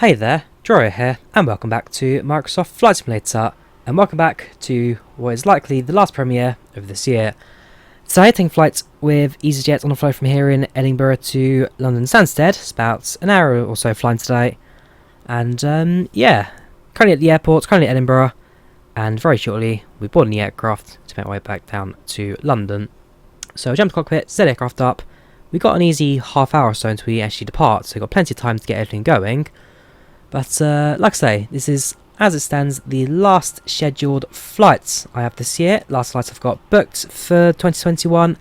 Hey there, Drawyah here, and welcome back to Microsoft Flight Simulator, and welcome back to what is likely the last premiere of this year. Today, taking flights with easyJet on a flight from here in Edinburgh to London Stansted. It's about an hour or so flying today, and yeah, currently at the airport, currently at Edinburgh, and very shortly we'll be boarding the aircraft to make our way back down to London. So jump to cockpit, set the aircraft up. We've got an easy half hour or so until we actually depart, so we've got plenty of time to get everything going. But like I say, this is, as it stands, the last scheduled flights I have this year. Last flights I've got booked for 2021,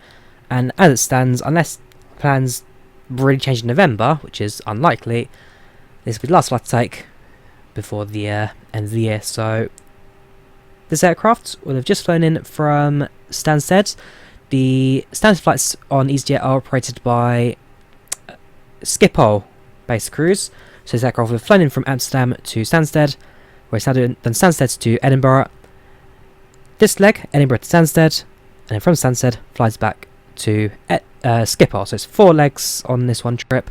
and as it stands, unless plans really change in November, which is unlikely, this will be the last flight to take before the end of the year. So this aircraft will have just flown in from Stansted. The standard flights on easyJet are operated by Schiphol based crews. So this aircraft will have flown in from Amsterdam to Stansted, where it's now done Stansted to Edinburgh. This leg, Edinburgh to Stansted, and then from Stansted flies back to Schiphol. So it's 4 legs on this one trip,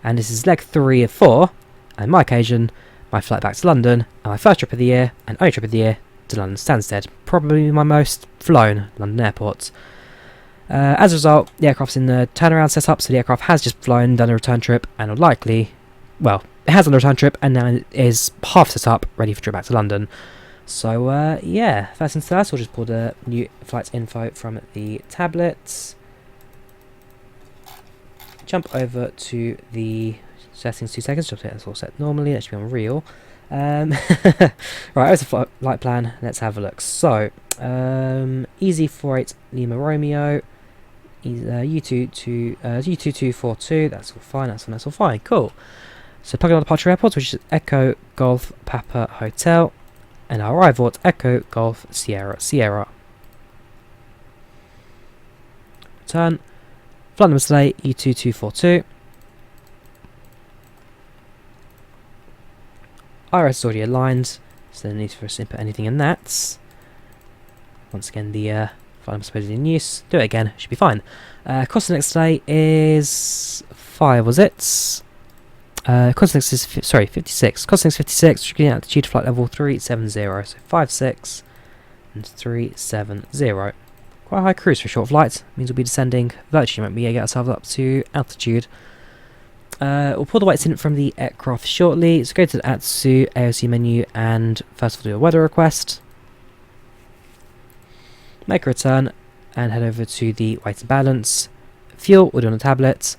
and this is leg 3 of 4. And on my occasion, my flight back to London, and my first trip of the year, and only trip of the year, to London Stansted. Probably my most flown London airport. As a result, the aircraft's in the turnaround setup, so the aircraft has just flown, done a return trip, and will likely, well, it has done a return trip, and now it is half set up, ready for trip back to London. So, yeah, first things first, we'll just pull the new flight info from the tablet. Jump over to the settings, 2 seconds, just that's all set normally, that should be on real. Right, here's the flight plan, let's have a look. So, Easy 48 Lima Romeo, U2242, that's all fine, that's all fine, cool. So plug in our departure airport, which is Echo Golf Papa Hotel, and our arrival at Echo Golf Sierra Sierra. Return. Flight number today, U2242. IRS is already aligned, so no need for us to input anything in that. Once again, the flight number is supposedly in use. Do it again, should be fine. Cost of the next day is 5, was it? Cost of the next is 56. Cost of the next 56. Should get altitude flight level 370. So 56 and 370. Quite a high cruise for a short flight. Means we'll be descending virtually, won't be able to get ourselves up to altitude. We'll pull the weights in from the aircraft shortly. So go to the Atsu AOC menu and first of all do a weather request. Make a return and head over to the weight and balance. Fuel we'll do on the tablet,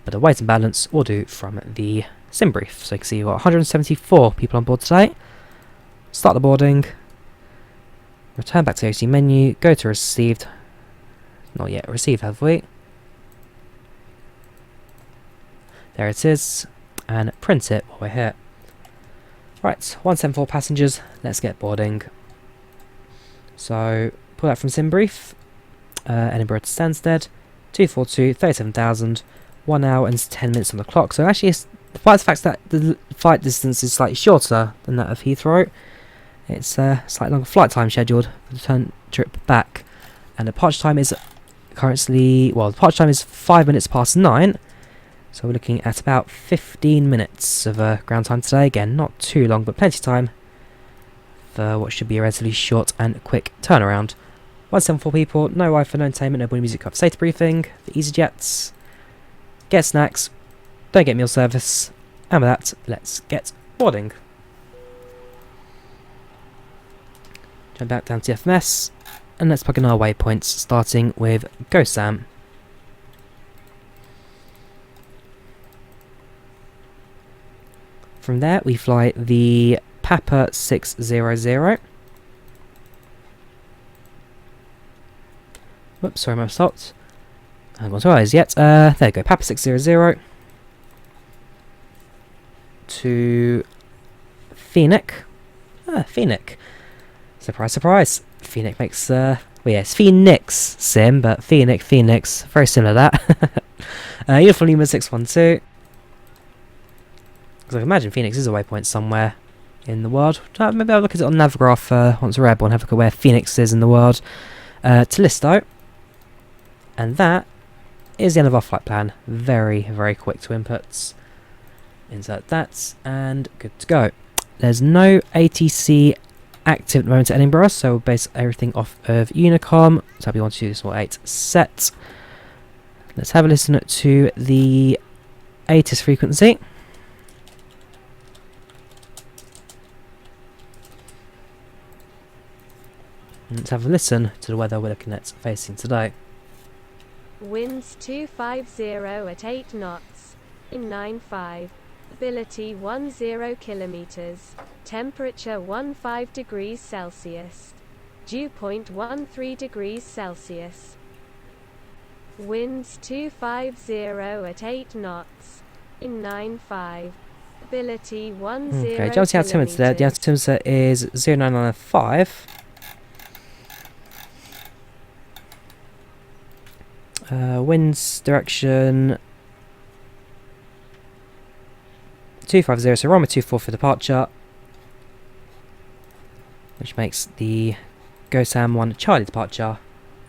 but the weight and balance we'll do from the sim brief. So you can see we've got 174 people on board today. Start the boarding. Return back to the AOC menu. Go to received. Not yet received, have we? There it is, and print it while we're here. Right, 174 passengers, let's get boarding. So, pull that from SimBrief, Edinburgh to Stansted, 242, 37,000, 1 hour and 10 minutes on the clock. So actually, despite the fact that the flight distance is slightly shorter than that of Heathrow, it's a slightly longer flight time scheduled for the return trip back. And the departure time is currently, well, the departure time is 5 minutes past 9. So we're looking at about 15 minutes of ground time today. Again, not too long, but plenty of time for what should be a relatively short and quick turnaround. 174 people, no Wi-Fi, no entertainment, no boarding music, cover safety briefing, the easyJets, get snacks, don't get meal service, and with that, let's get boarding. Jump back down to the FMS, and let's plug in our waypoints, starting with GoSam. From there, we fly the Papa 600. Whoops, sorry, my stopped. I haven't got to eyes yet. There we go, Papa 600 to Phoenix. Phoenix. Surprise, surprise. Phoenix makes, well, yeah, it's Phoenix sim, but Phoenix, very similar to that. Uniform Lima 612. Because I can imagine Phoenix is a waypoint somewhere in the world. Maybe I'll look at it on Navigraph once we're airborne, have a look at where Phoenix is in the world. To Listo. And that is the end of our flight plan. Very, very quick to inputs. Insert that, and good to go. There's no ATC active at the moment at Edinburgh, so we'll base everything off of Unicom. So we want to do this 8 set. Let's have a listen to the ATIS frequency. Let's have a listen to the weather we're looking at facing today. Winds 250 at 8 knots. In 95. Ability 10 kilometers. Temperature 15 degrees Celsius. Dew point 13 degrees Celsius. Winds 250 at 8 knots. In 95. Ability 10 Okay, the altimeter there. The altimeter is 0995. Winds direction 250, so runway 24 for departure, which makes the Go Sam 1 Charlie departure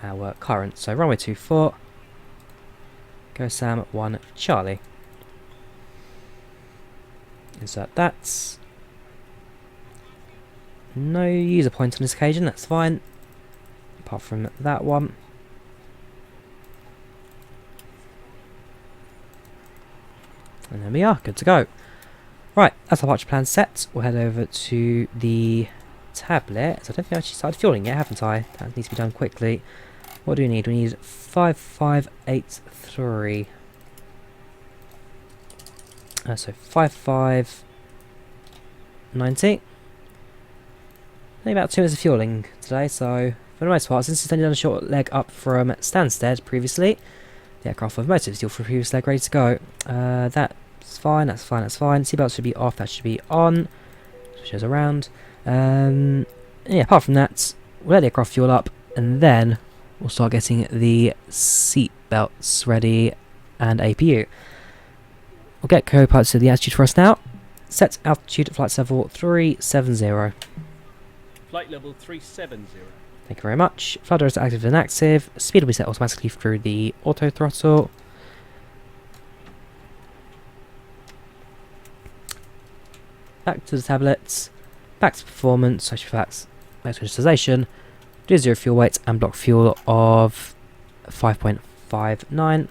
our current. So runway 24, Go Sam 1 Charlie. Insert that. No user point on this occasion, that's fine. Apart from that one. And there we are, good to go. Right, that's our departure plan set. We'll head over to the tablet. So I don't think I actually started fueling yet, haven't I? That needs to be done quickly. What do we need? We need 5583. So 5590. Only about 2 minutes of fueling today, so for the most part, since it's only done a short leg up from Stansted previously, the aircraft with most of its fuel for the previous leg ready to go. That's fine, that's fine, that's fine. Seatbelts should be off, that should be on. Shows around. Yeah, apart from that, we'll let the aircraft fuel up, and then we'll start getting the seat belts ready and APU. We'll get co-pilot to the altitude for us now. Set altitude at flight level 370. Flight level 370. Thank you very much. Flight director active and inactive. Speed will be set automatically through the auto throttle. Back to the tablets. Back to performance. Social facts. Back to digitization. Do 0 fuel weight and block fuel of 5.59.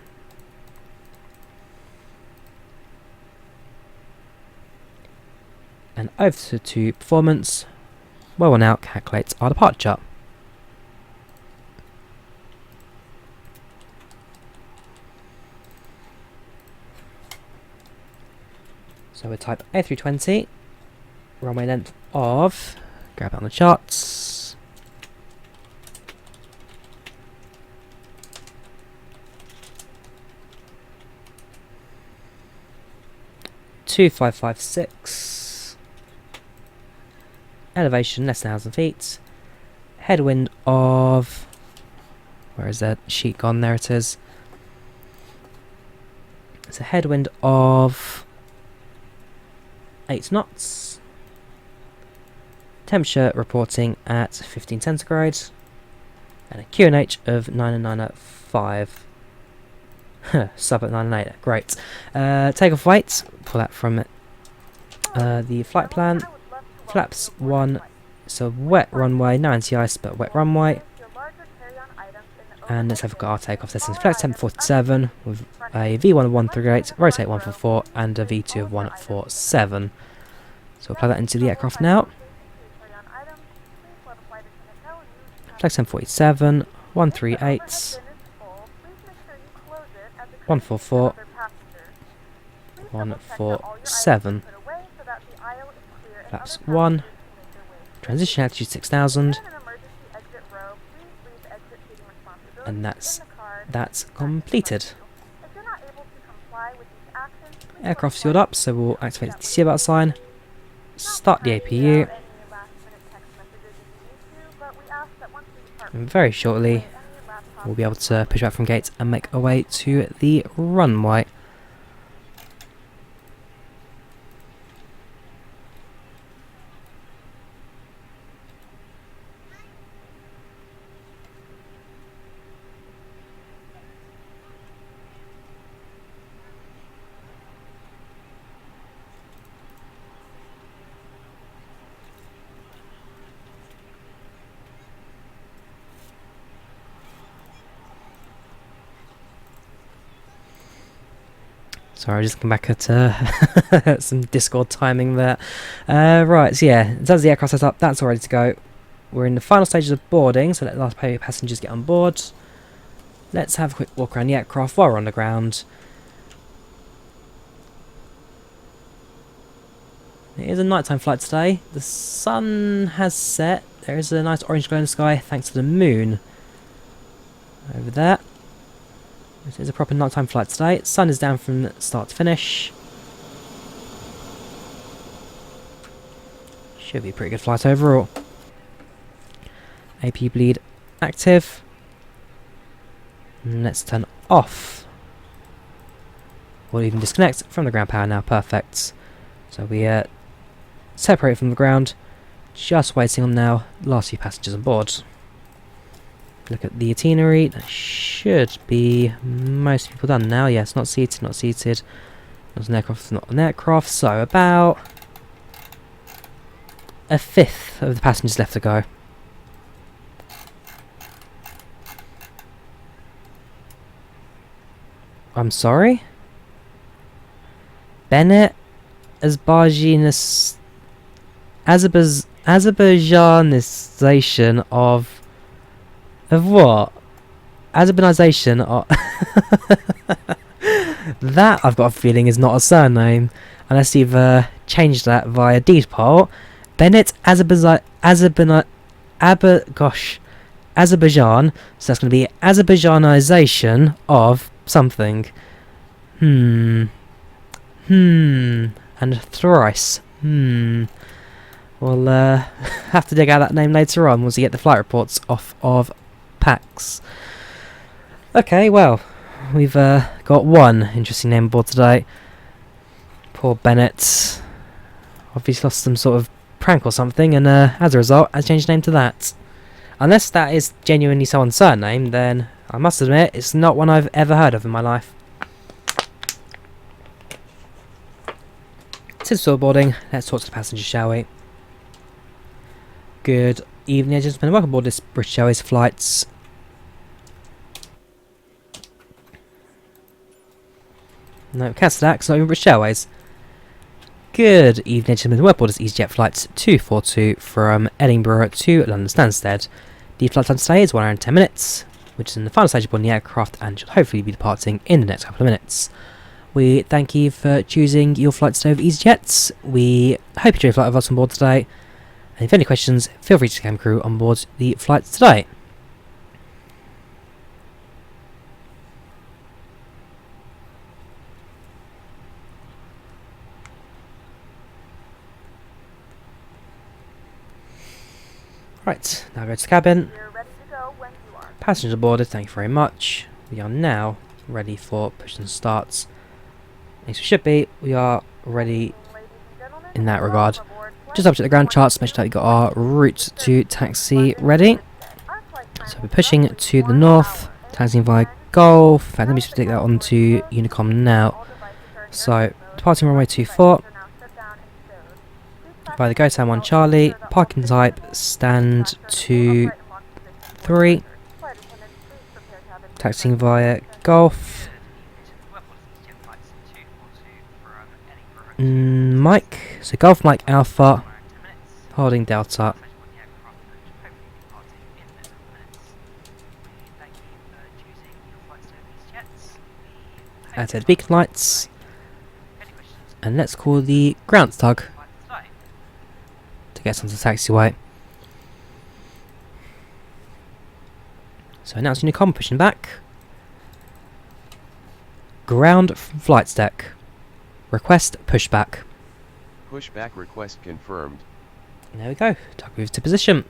And over to performance, where we'll now calculate our departure. So we'll type A320, runway length of, grab it on the charts, (2556), elevation less than 1,000 feet, headwind of, where is that sheet gone? There it is. It's a headwind of 8 knots. Temperature reporting at 15 centigrade. And a QNH of 995. Sub at 998. Great. Takeoff weight. Pull that from the flight plan. Flaps 1. So wet runway. No anti-ice, but wet runway. And let's have a look at our takeoff settings. Flex temp 47 with a V1 of 138, rotate 144, and a V2 of 147. So we'll apply that into the aircraft now. Flex temp 47, 138, 144, 147. Flaps 1. Transition altitude 6,000. And that's completed. Aircraft fueled up, so we'll activate the seatbelt sign, start the APU, and very shortly we'll be able to push back from gate and make our way to the runway. Sorry, I just looking back at some Discord timing there. Right, so yeah, in terms of the aircraft setup, that's all ready to go. We're in the final stages of boarding, so let the last passengers get on board. Let's have a quick walk around the aircraft while we're on the ground. It is a nighttime flight today. The sun has set. There is a nice orange glow in the sky thanks to the moon over there. It is a proper nighttime flight today. Sun is down from start to finish. Should be a pretty good flight overall. AP bleed active. And let's turn off. We'll even disconnect from the ground power now. Perfect. So we separate from the ground. Just waiting on now the last few passengers on board. Look at the itinerary. That should be most people done now. Yes, not seated, not seated. Not an aircraft, not an aircraft. So about a fifth of the passengers left to go. I'm sorry? Bennett Azerbaijanization of what? Azerbaijanization of that I've got a feeling is not a surname unless you've changed that via default. Bennett Azerbaijan, Azerbaijan, so that's going to be Azerbaijanization of something. And thrice. We'll have to dig out that name later on once we get the flight reports off of PACX. Okay, well, we've got one interesting name aboard today. Poor Bennett. Obviously lost some sort of prank or something, and as a result, has changed his name to that. Unless that is genuinely someone's surname, then I must admit it's not one I've ever heard of in my life. Since we're boarding, let's talk to the passengers, shall we? Good evening, gentlemen. Welcome aboard this British Airways flights. No, cancel that, 'cause not even British Airways. Good evening, gentlemen. Welcome aboard this easyJet flight 242 from Edinburgh to London Stansted. The flight time today is 1 hour and 10 minutes, which is in the final stage of boarding the aircraft and should hopefully be departing in the next couple of minutes. We thank you for choosing your flight today with easyJet. We hope you enjoy your flight with us on board today. And if you have any questions, feel free to come crew on board the flight today. Right, now go to the cabin. Passengers aboarded, thank you very much. We are now ready for push and starts. As we should be, we are ready in that regard. Just up to the ground charts, make sure that we've got our route to taxi ready. So we're pushing to the north, taxiing via Golf. In fact, let me just take that onto Unicom now. So, departing runway 24. By the GoTown 1 Charlie, parking type, stand 2-3. Taxiing via Golf. Mike, so Golf Mike Alpha, holding Delta. Add beacon lights, and let's call the ground tug to get us onto the taxiway. So announcing Unicom, pushing back. Ground from flight deck. Request pushback. Pushback request confirmed. There we go. Tug moves to position.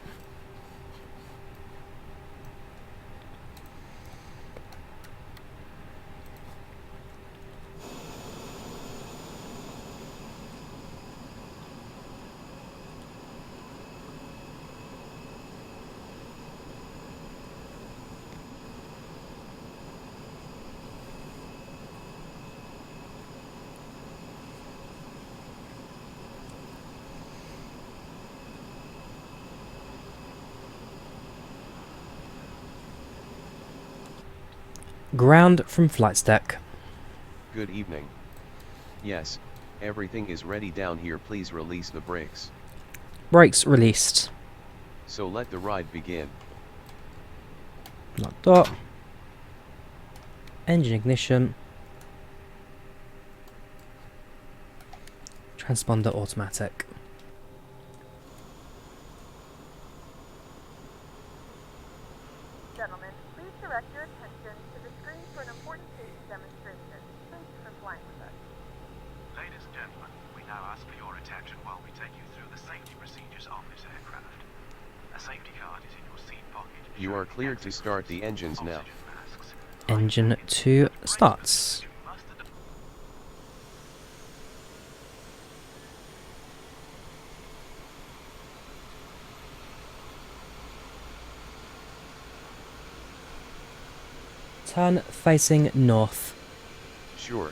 Ground from flight deck. Good evening. Yes, everything is ready down here. Please release the brakes. Brakes released. So let the ride begin. Not dot. Engine ignition. Transponder automatic. Gentlemen, please direct your attention to the screen for an important safety demonstration. Thank you for flying with us. Ladies and gentlemen, we now ask for your attention while we take you through the safety procedures of this aircraft. A safety card is in your seat pocket. You are cleared to start the engines now. Oxygen masks. Engine 2 starts. You must Turn facing north. Sure,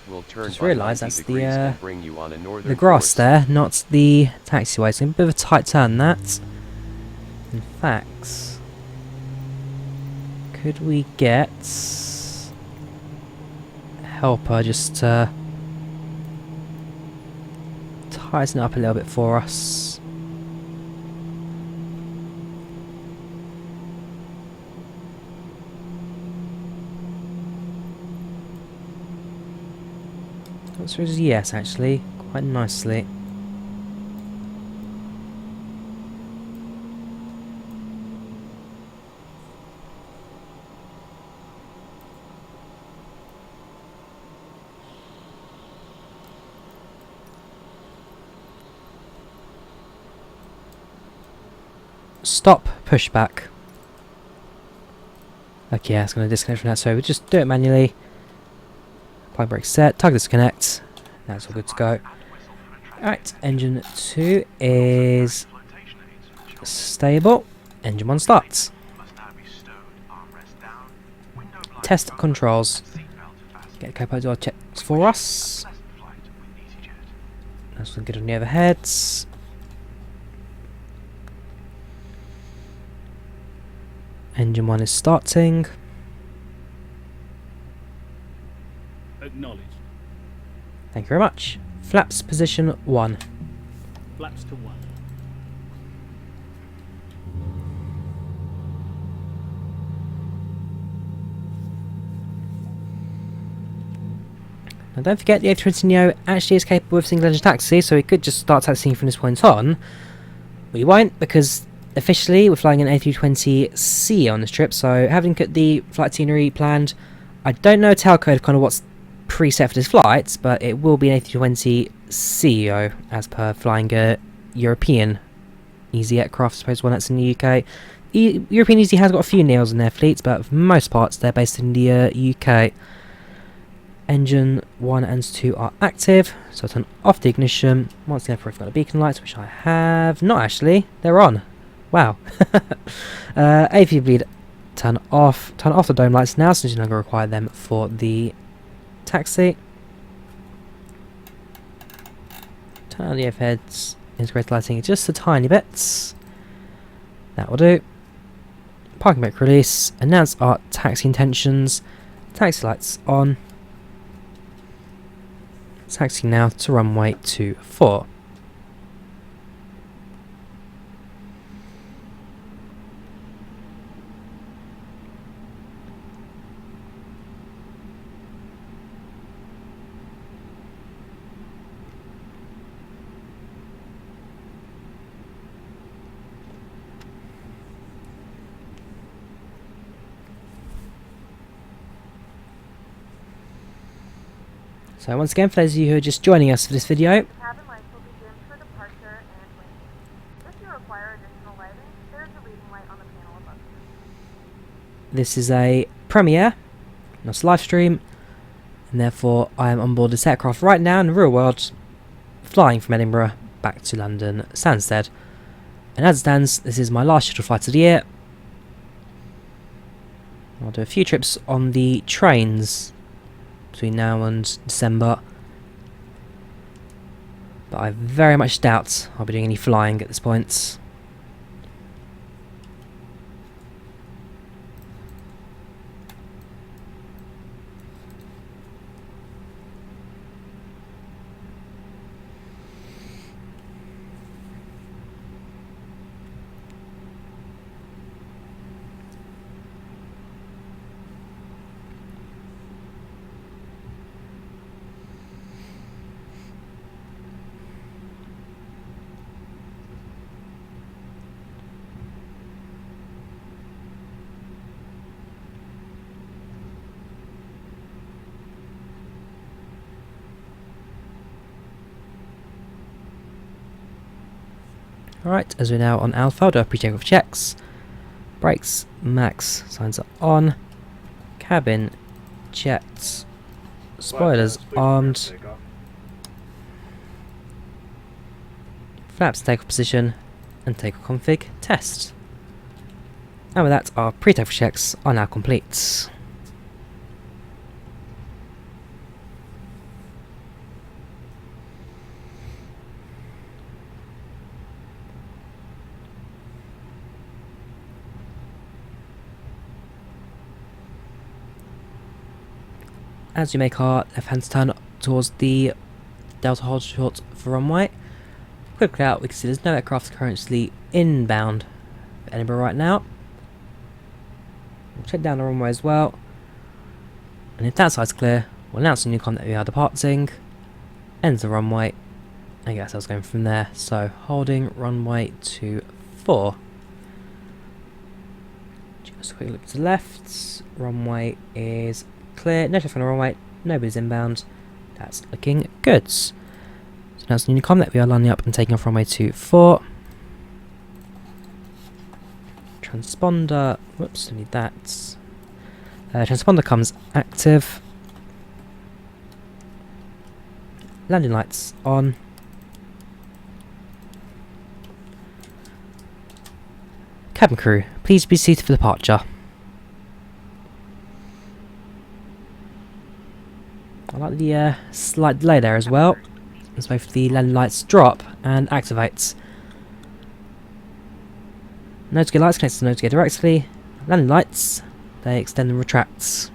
we'll turn Just by realised 90 that's the, degrees and bring you on a northern The grass course. there, not the taxiway. It's a bit of a tight turn, that. In fact, could we get a helper just to tighten it up a little bit for us? Answer is yes, actually, quite nicely. Stop pushback. Okay, yeah, it's going to disconnect from that, so we'll just do it manually. Apply brake set, tug disconnect. That's all good to go. Alright, engine 2 is stable. Engine 1 starts. Test controls. Get the co-pilot door checks for us. That's looking good on the overheads. Engine 1 is starting. Acknowledged. Thank you very much. Flaps position 1. Flaps to 1. Now don't forget the A320neo actually is capable of single engine taxi, so we could just start taxiing from this point on. We won't, because officially we're flying an A320C on this trip, so having got the flight itinerary planned, I don't know tailcode kind of what's preset for this flight, but it will be an A320CEO as per flying a European easy aircraft, I suppose one that's in the UK. European Easy has got a few Neos in their fleets, but for most parts they're based in the UK. Engine 1 and 2 are active, so I'll turn off the ignition. Once again, I've got a beacon lights, which I have not actually. They're on. Wow. AV bleed, turn off the dome lights now, since you no longer require them for the taxi. Turn on the overheads, integrate lighting just a tiny bit. That will do. Parking brake release, announce our taxi intentions, taxi lights on. Taxi now to runway 24. So once again, for those of you who are just joining us for this video, Cabin lights will be dimmed for departure and landing. If you require additional lighting, there's a reading light on the panel above you. this is a premiere, not a live stream, and therefore I am on board this aircraft right now in the real world, flying from Edinburgh back to London Stansted. And as it stands, this is my last scheduled flight of the year. I'll do a few trips on the trains between now and December, but I very much doubt I'll be doing any flying at this point. Alright, as we're now on alpha, do a pre-takeoff checks. Brakes, max, signs are on. Cabin, jets, spoilers armed. Flaps takeoff position, and takeoff config test. And with that, our pre-takeoff checks are now complete. As we make our left-hand turn towards the Delta hold short for runway, quick look out, we can see there's no aircraft currently inbound for Edinburgh right now. We'll check down the runway as well, and if that side's clear, we'll announce a new com that we are departing, ends the runway, and get ourselves going from there. So holding runway 24. Just a quick look to the left, runway is clear, no traffic on the runway, nobody's inbound, that's looking good. So now it's a new com that we are lining up and taking off runway 24. Transponder, whoops, I need that. Transponder comes active. Landing lights on. Cabin crew, please be seated for departure. I like the slight delay there as well, as both the landing lights drop and activate. Nose gear lights connect to nose gear directly. Landing lights, they extend and retract.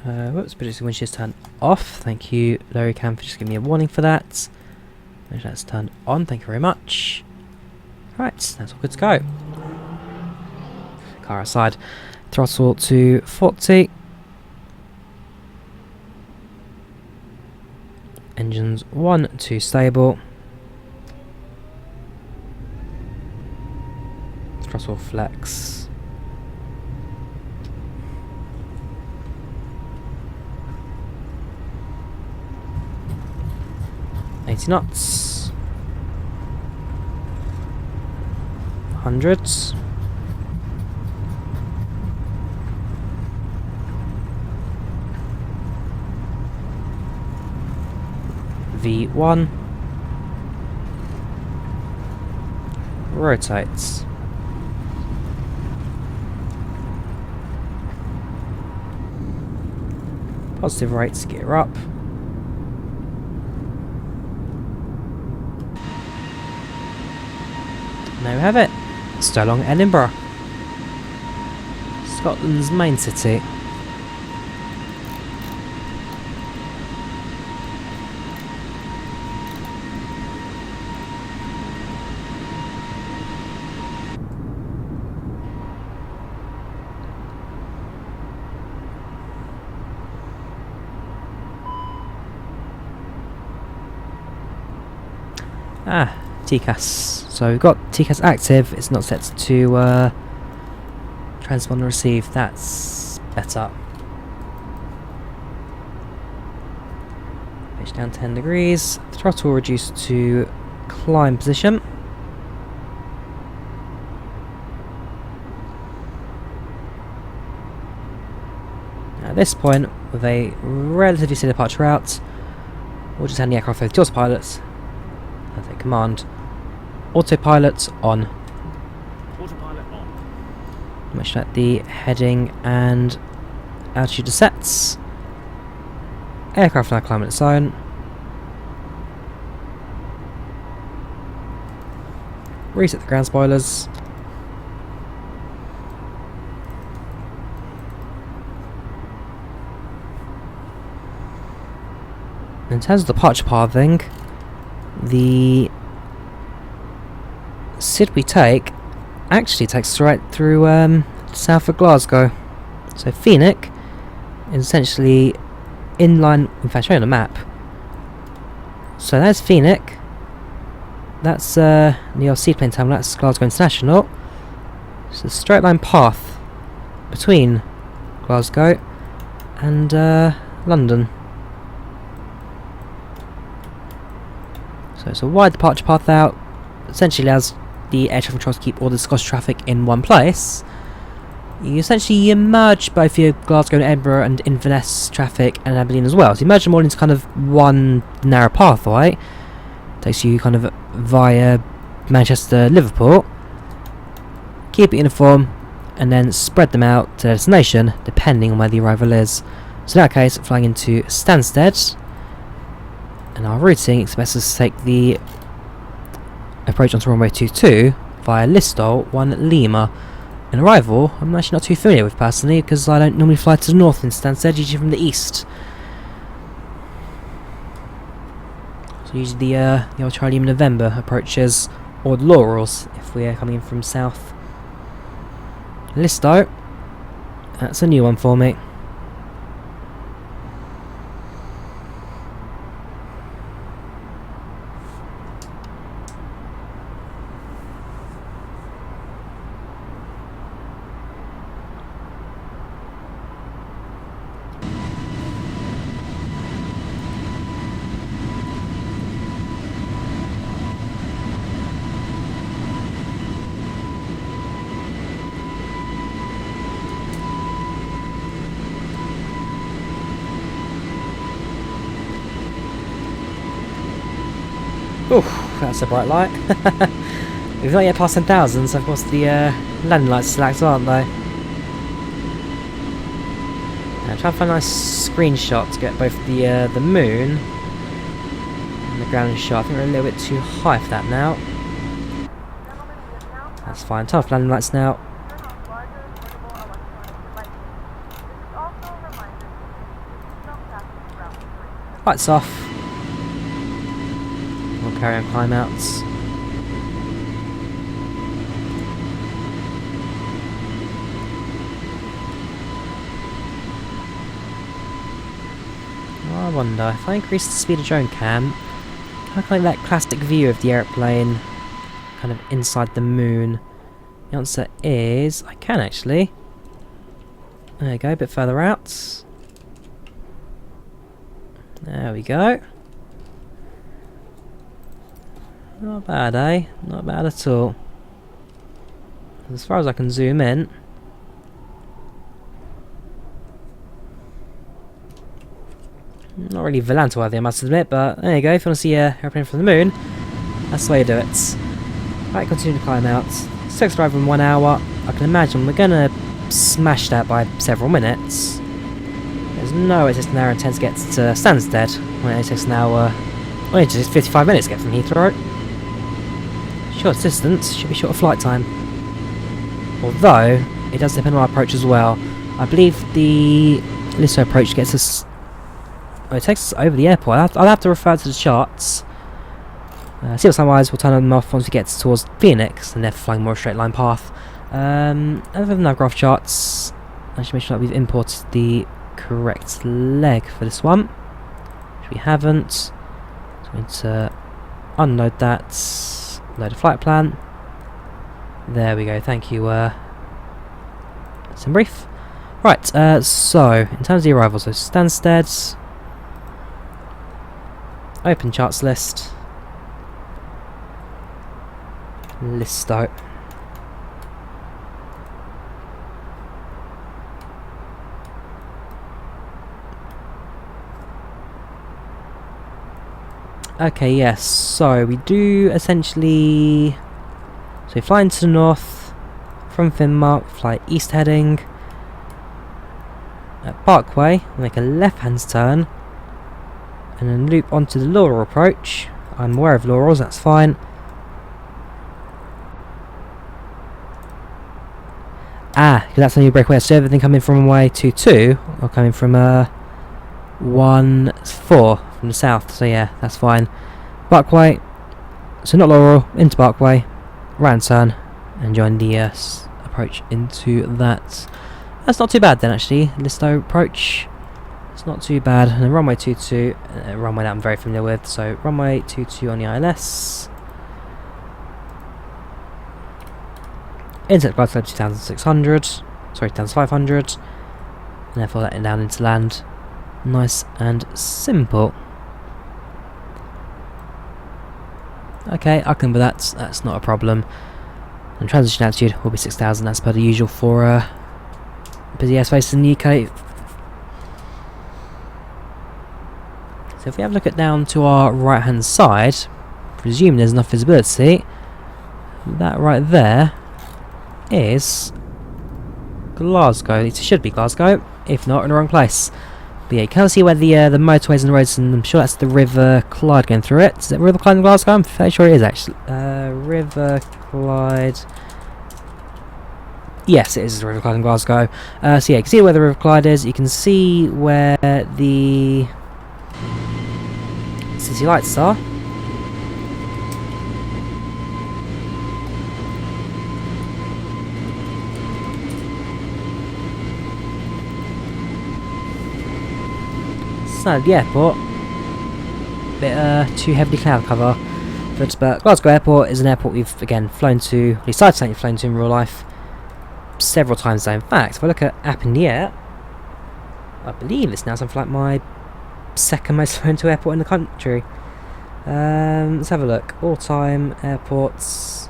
Whoops, producing windshields turned off. Thank you, Larry Cam, for just giving me a warning for that. Make sure that's turned on. Thank you very much. Right, that's all good to go. Car outside. Throttle to 40. Engines 1, 2 stable. Throttle flex. 80 knots. Hundreds. V1. Rotates. Positive rates, gear up. There we have it. So long, Edinburgh. Scotland's main city. TCAS. So we've got TCAS active, it's not set to transponder receive, that's better. Pitch down 10 degrees, throttle reduced to climb position. At this point, with a relatively steady departure route, we'll just hand the aircraft over to autopilots and take command. Autopilot on. Autopilot on. Make sure that the heading and altitude are set. Aircraft now climbing its own. Reset the ground spoilers. In terms of departure pathing, the Sid we take actually takes us right through south of Glasgow. So Phoenix is essentially in line, in fact, show you on the map. So there's Phoenix. That's the old seaplane terminal, that's Glasgow International. It's a straight line path between Glasgow and London. So it's a wide departure path out, essentially allows the air traffic control to keep all the Scottish traffic in one place. You essentially merge both your Glasgow and Edinburgh and Inverness traffic and Aberdeen as well. So you merge them all into kind of one narrow pathway. Takes you kind of via Manchester, Liverpool. Keep it uniform and then spread them out to their destination depending on where the arrival is. So in that case, flying into Stansted, and our routing expects us to take the approach onto runway 22 via Listowel 1 Lima. An arrival I'm actually not too familiar with personally because I don't normally fly to the north in Stansted, usually from the east. So usually the old Charlie November approaches, or the Laurels if we are coming in from south. Listo, that's a new one for me. Oof, that's a bright light. We've not yet passed 10,000, so of course the landing lights still act, aren't they? Try to find a nice screenshot to get both the moon and the ground shot. I think we're a little bit too high for that now. That's fine. Turn off landing lights now. Lights off. We'll carry on climb outs. I wonder, if I increase the speed of drone cam, how can I get that classic view of the airplane kind of inside the moon? The answer is, I can actually. There we go, a bit further out. There we go. Not bad, eh? Not bad at all. As far as I can zoom in. Not really Volanta worthy, I must admit, but there you go. If you want to see an airplane from the moon, that's the way you do it. Right, continue to climb out. 6 drive in 1 hour. I can imagine we're going to smash that by several minutes. There's no way it takes an hour and 10 to get to Stansted, when it takes an hour. Well, it takes 55 minutes to get from Heathrow. Short distance, should be short of flight time. Although, it does depend on our approach as well. I believe the Listo approach gets us. Oh, it takes us over the airport. I'll have to refer to the charts. Seal sunrise, we'll turn them off once we get towards Phoenix, and they're flying more straight line path. Other than Navigraph charts, I should make sure that we've imported the correct leg for this one, which we haven't. So we need to unload that. Load a flight plan. There we go, thank you, Simbrief. Right, so, in terms of the arrival, so Stansted, open charts list, Listo. Okay, yes, so we do essentially, so we fly into the north from Finnmark, fly east heading at Parkway, we'll make a left hand turn and then loop onto the Laurel approach. I'm aware of Laurels, that's fine. Because that's the new breakaway, so everything coming from runway 22 or coming from 1-4 from the south, so yeah, that's fine. Parkway, so not Laurel, into Parkway, right turn and join the approach into that. That's not too bad then actually, Listo approach. It's not too bad. And then runway 22, runway that I'm very familiar with, so runway 22 on the ILS. Inset glide slope 2600, sorry 2500, and therefore letting down into land. Nice and simple. Okay, I can live with that, that's not a problem. And transition altitude will be 6000, that's per the usual for busy airspace in the UK. So if we have a look at down to our right hand side, presume there's enough visibility, that right there is Glasgow. It should be Glasgow, if not in the wrong place. But yeah, you can see where the motorways and the roads, and I'm sure that's the River Clyde going through it. Is it River Clyde in Glasgow? I'm fairly sure it is actually. River Clyde. Yes, it is the River Clyde in Glasgow. So yeah, you can see where the River Clyde is. You can see where the city lights are. So the airport, bit too heavily cloud cover, but Glasgow Airport is an airport we've again flown to, at least I've certainly flown to in real life several times now. In fact, if I look at AppInTheAir, I believe it's now something like my second most flown to airport in the country. Let's have a look. All-time airports.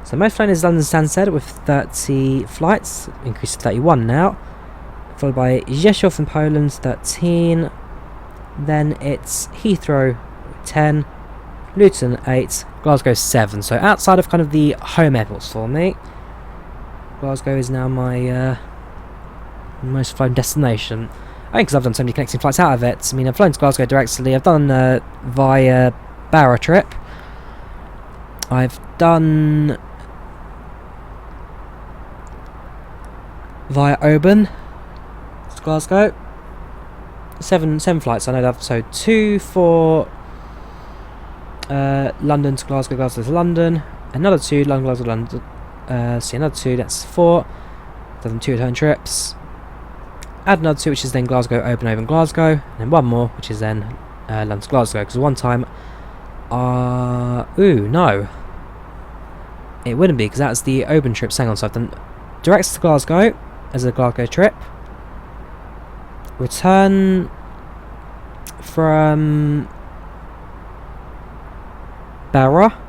So most flown is London Stansted with 30 flights, increased to 31 now. Followed by Rzeszów in Poland, 13. Then it's Heathrow, 10. Luton, 8. Glasgow, 7. So outside of kind of the home airports for me, Glasgow is now my most flown destination. I think because I've done so many connecting flights out of it. I mean, I've flown to Glasgow directly. I've done via Barra trip. I've done via Oban to Glasgow. Seven flights I know that. So 2 for London to Glasgow, Glasgow to London. Another 2 London, Glasgow, London. See another 2. That's 4. Done 2 return trips. Add another 2, which is then Glasgow, Oban, Glasgow, and then 1 more, which is then London to Glasgow. Because one time, ooh, no, it wouldn't be, because that's the Oban trip. Hang on, so I've done direct to Glasgow as a Glasgow trip. Return from Barra.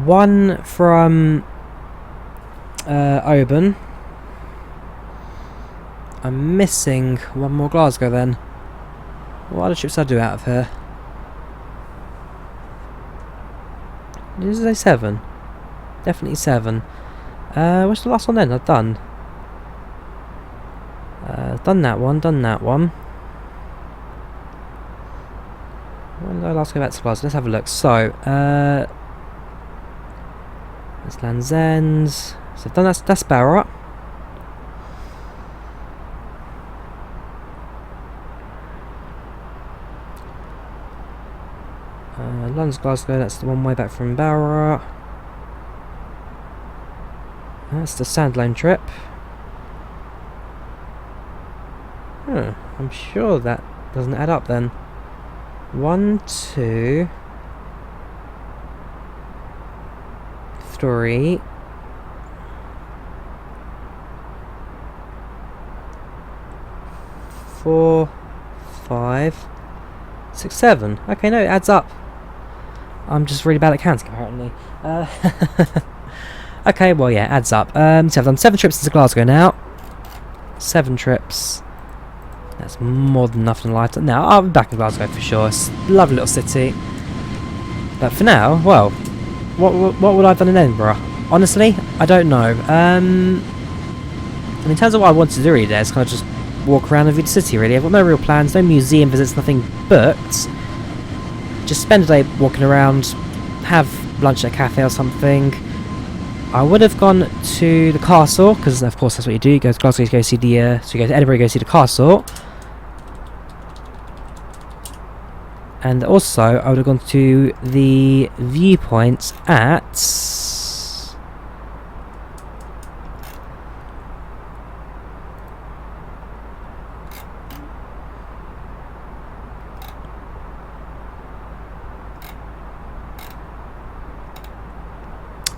One from Oban. I'm missing 1 more Glasgow then. What other trips did I do out of here? This is a 7. Definitely 7. What's the last one then? I've done. Done that one, done that one. When did I last go back to Glasgow? Let's have a look. So, that's Land's End. So I've done that's Barra. London's Glasgow, that's the one way back from Barra. That's the standalone trip. I'm sure that doesn't add up then. 1, 2, 3. 4, 5, 6, 7. Okay, no, it adds up. I'm just really bad at counting apparently. Okay, well yeah, it adds up. So I've done 7 trips to Glasgow now. 7 trips. That's more than enough in life. Now, I'll be back in Glasgow for sure. It's a lovely little city. But for now, well, what would I have done in Edinburgh? Honestly, I don't know. And in terms of what I wanted to do really there, is kind of just walk around and view the city really. I've got no real plans, no museum visits, nothing booked. Just spend a day walking around, have lunch at a cafe or something. I would have gone to the castle, because of course that's what you do. You go to Glasgow to go see the, so you go to Edinburgh to go see the castle. And also, I would have gone to the viewpoints at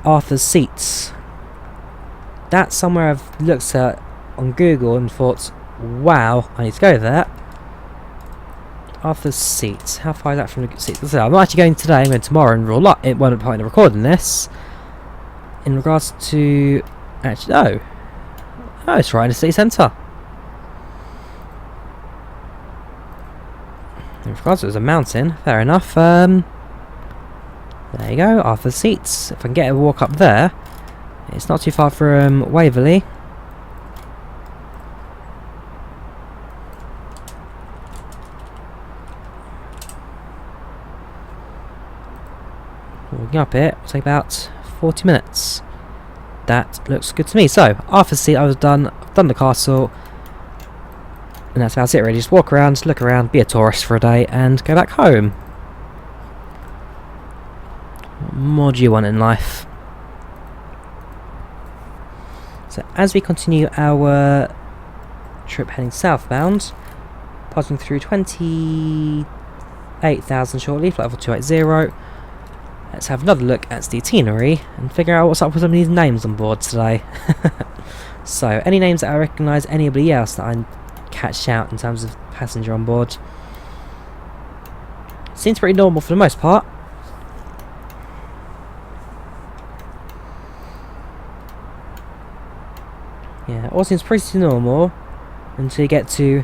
Arthur's Seats. That's somewhere I've looked at on Google and thought, wow, I need to go there. Arthur's Seats. How far is that from the seats? So I'm not actually going today, I'm going tomorrow in real life. It won't be part of recording this. In regards to... Actually, no. Oh, it's right in the city centre. In regards to it was a mountain, fair enough. There you go, Arthur's Seats. If I can get a walk up there, it's not too far from Waverley. Walking up it will take about 40 minutes. That looks good to me. So, Arthur's Seat, I've done the castle. And that's about it really. Just walk around, look around, be a tourist for a day, and go back home. What more do you want in life? So as we continue our trip heading southbound, passing through 28,000 shortly, flight level 280, let's have another look at the itinerary and figure out what's up with some of these names on board today. So, any names that I recognise, anybody else that I catch out in terms of passenger on board. Seems pretty normal for the most part. Yeah, all seems pretty normal until you get to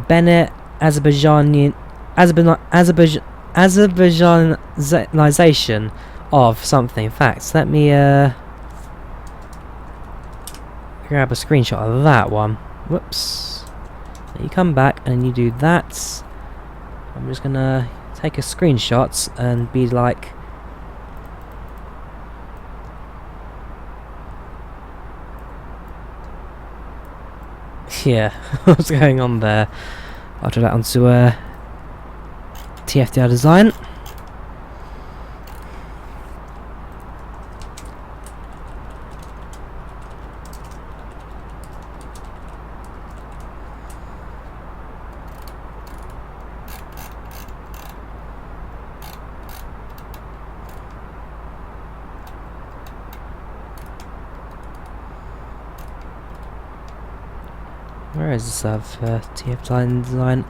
Bennett Azerbaijanization of something. In fact, let me grab a screenshot of that one. Whoops. So you come back and you do that. I'm just gonna take a screenshot and be like, yeah, what's going on there? I'll do that onto a TFDi design. Where is this TFDi design?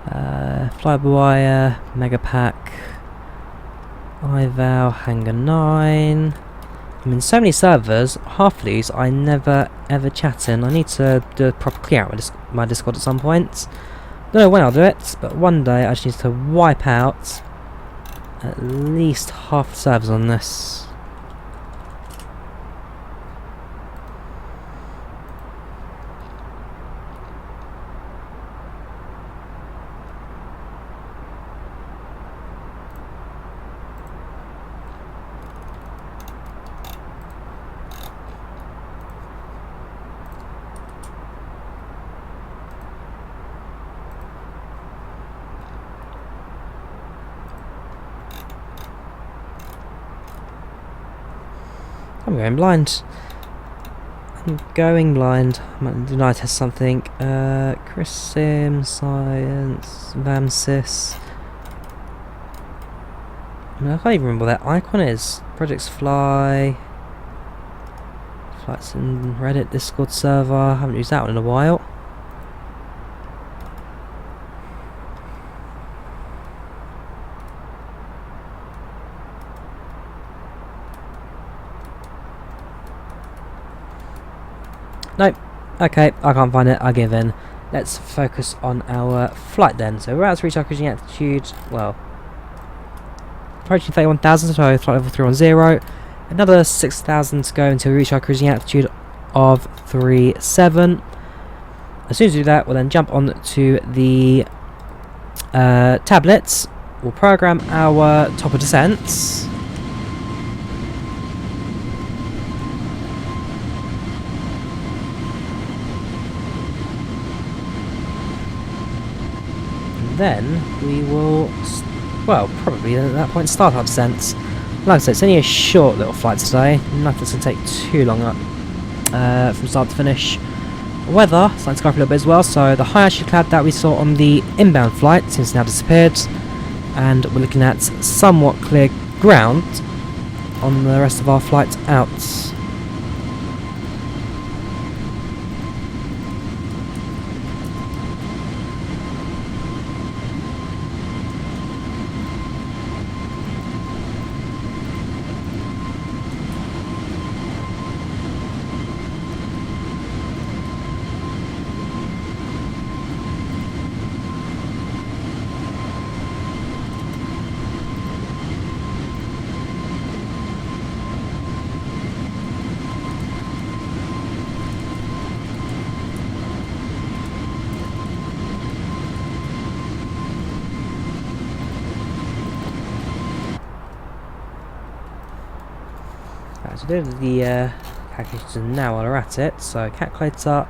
FlyByWire, Megapack, IVAO, Hangar 9. I mean, so many servers, half of these I never ever chat in. I need to do a proper clear out with my Discord at some point. Don't know when I'll do it, but one day I just need to wipe out at least half the servers on this. I'm going blind. I'm going blind. I might deny test something. Chris Sim, Science, Vamsis. I mean, I can't even remember what that icon is. Projects Fly. Flights in Reddit, Discord server. I haven't used that one in a while. Nope. Okay, I can't find it. I give in. Let's focus on our flight then. So we're about to reach our cruising altitude. Well, approaching 31,000, so flight level 310. Another 6,000 to go until we reach our cruising altitude of 37. As soon as we do that, we'll then jump on to the tablets. We'll program our top of descents. Then we will well, probably at that point start our descent. Like I said, it's only a short little flight today, nothing's going to take too long from start to finish. Weather starting to go up a little bit as well, so the high altitude cloud that we saw on the inbound flight seems to now disappeared, and we're looking at somewhat clear ground on the rest of our flight out. So the calculations now while we're at it. So calculator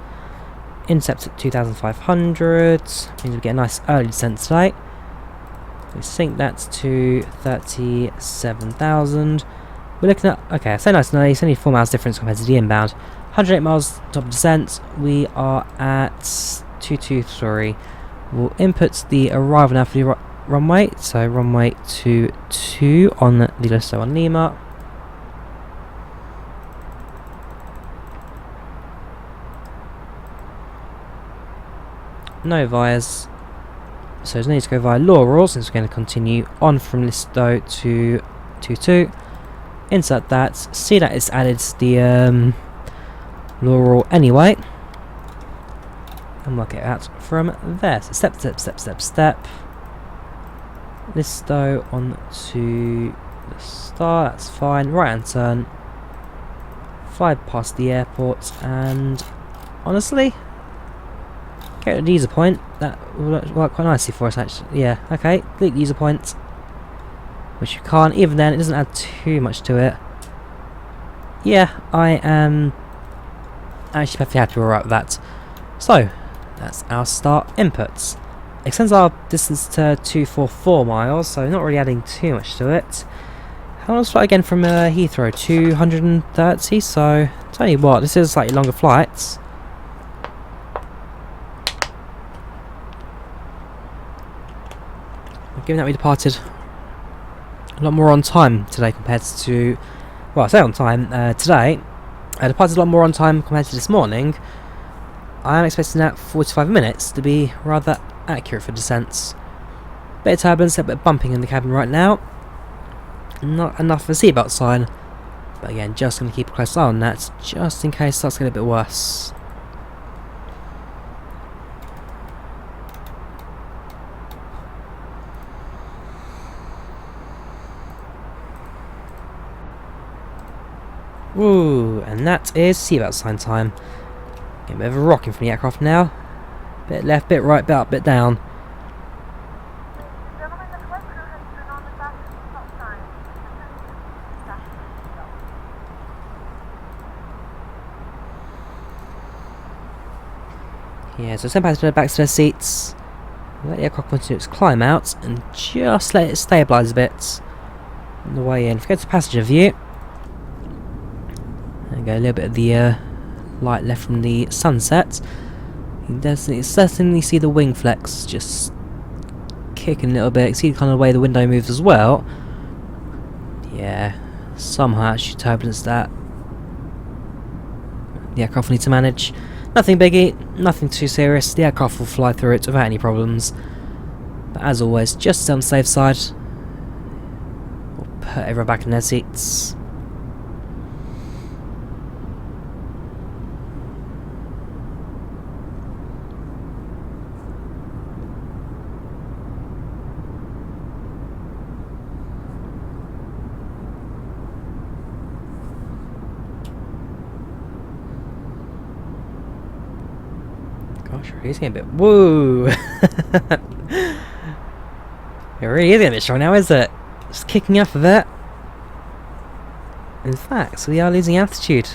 intercept at 2,500 means we get a nice early descent today. We sync that to 37,000. We're looking at, okay, so nice and early. It's only 4 miles difference compared to the inbound. 108 miles top of descent. We are at 223. We'll input the arrival now for the runway. So runway 22 on the Listo on Lima. No vias, so there's no need to go via Laurel since we're going to continue on from Listo to 22. Insert that, see that it's added the Laurel anyway, and work it out from there. So step. Listo on to the star, that's fine. Right hand turn, fly past the airport, and honestly, get a user point. That will work quite nicely for us, actually. Yeah, okay. Delete the user point, which you can't. Even then, it doesn't add too much to it. Yeah, I am actually perfectly happy with that. So, that's our start inputs. Extends our distance to 244 miles, so not really adding too much to it. How long is flight again from Heathrow? 230. So, tell you what, this is slightly longer flights. Given that we departed a lot more on time today compared to, well, I say on time, today, I departed a lot more on time compared to this morning. I am expecting that 45 minutes to be rather accurate for descents. Bit of turbulence, a bit of bumping in the cabin right now. Not enough of a seatbelt sign, but again, just going to keep a close eye on that, just in case it starts getting a bit worse. Ooh, and that is seatbelt sign time. Getting a bit of a rocking from the aircraft now. Bit left, bit right, bit up, bit down. Gentlemen, the flight crew has turned on the fasten seatbelt sign. Yeah, so send passengers back to their seats. Let the aircraft continue its climb out and just let it stabilise a bit on the way in. If we go to passenger view, and go a little bit of the light left from the sunset, you can certainly see the wing flex just kicking a little bit. See the kind of way the window moves as well. Yeah, somehow actually turbulence that the aircraft will need to manage. Nothing biggie, nothing too serious. The aircraft will fly through it without any problems. But as always, just on the safe side, we'll put everyone back in their seats. Gosh, it is getting a bit... Woo! It really is getting a bit strong now, isn't it? Just kicking off of it. In fact, we are losing altitude.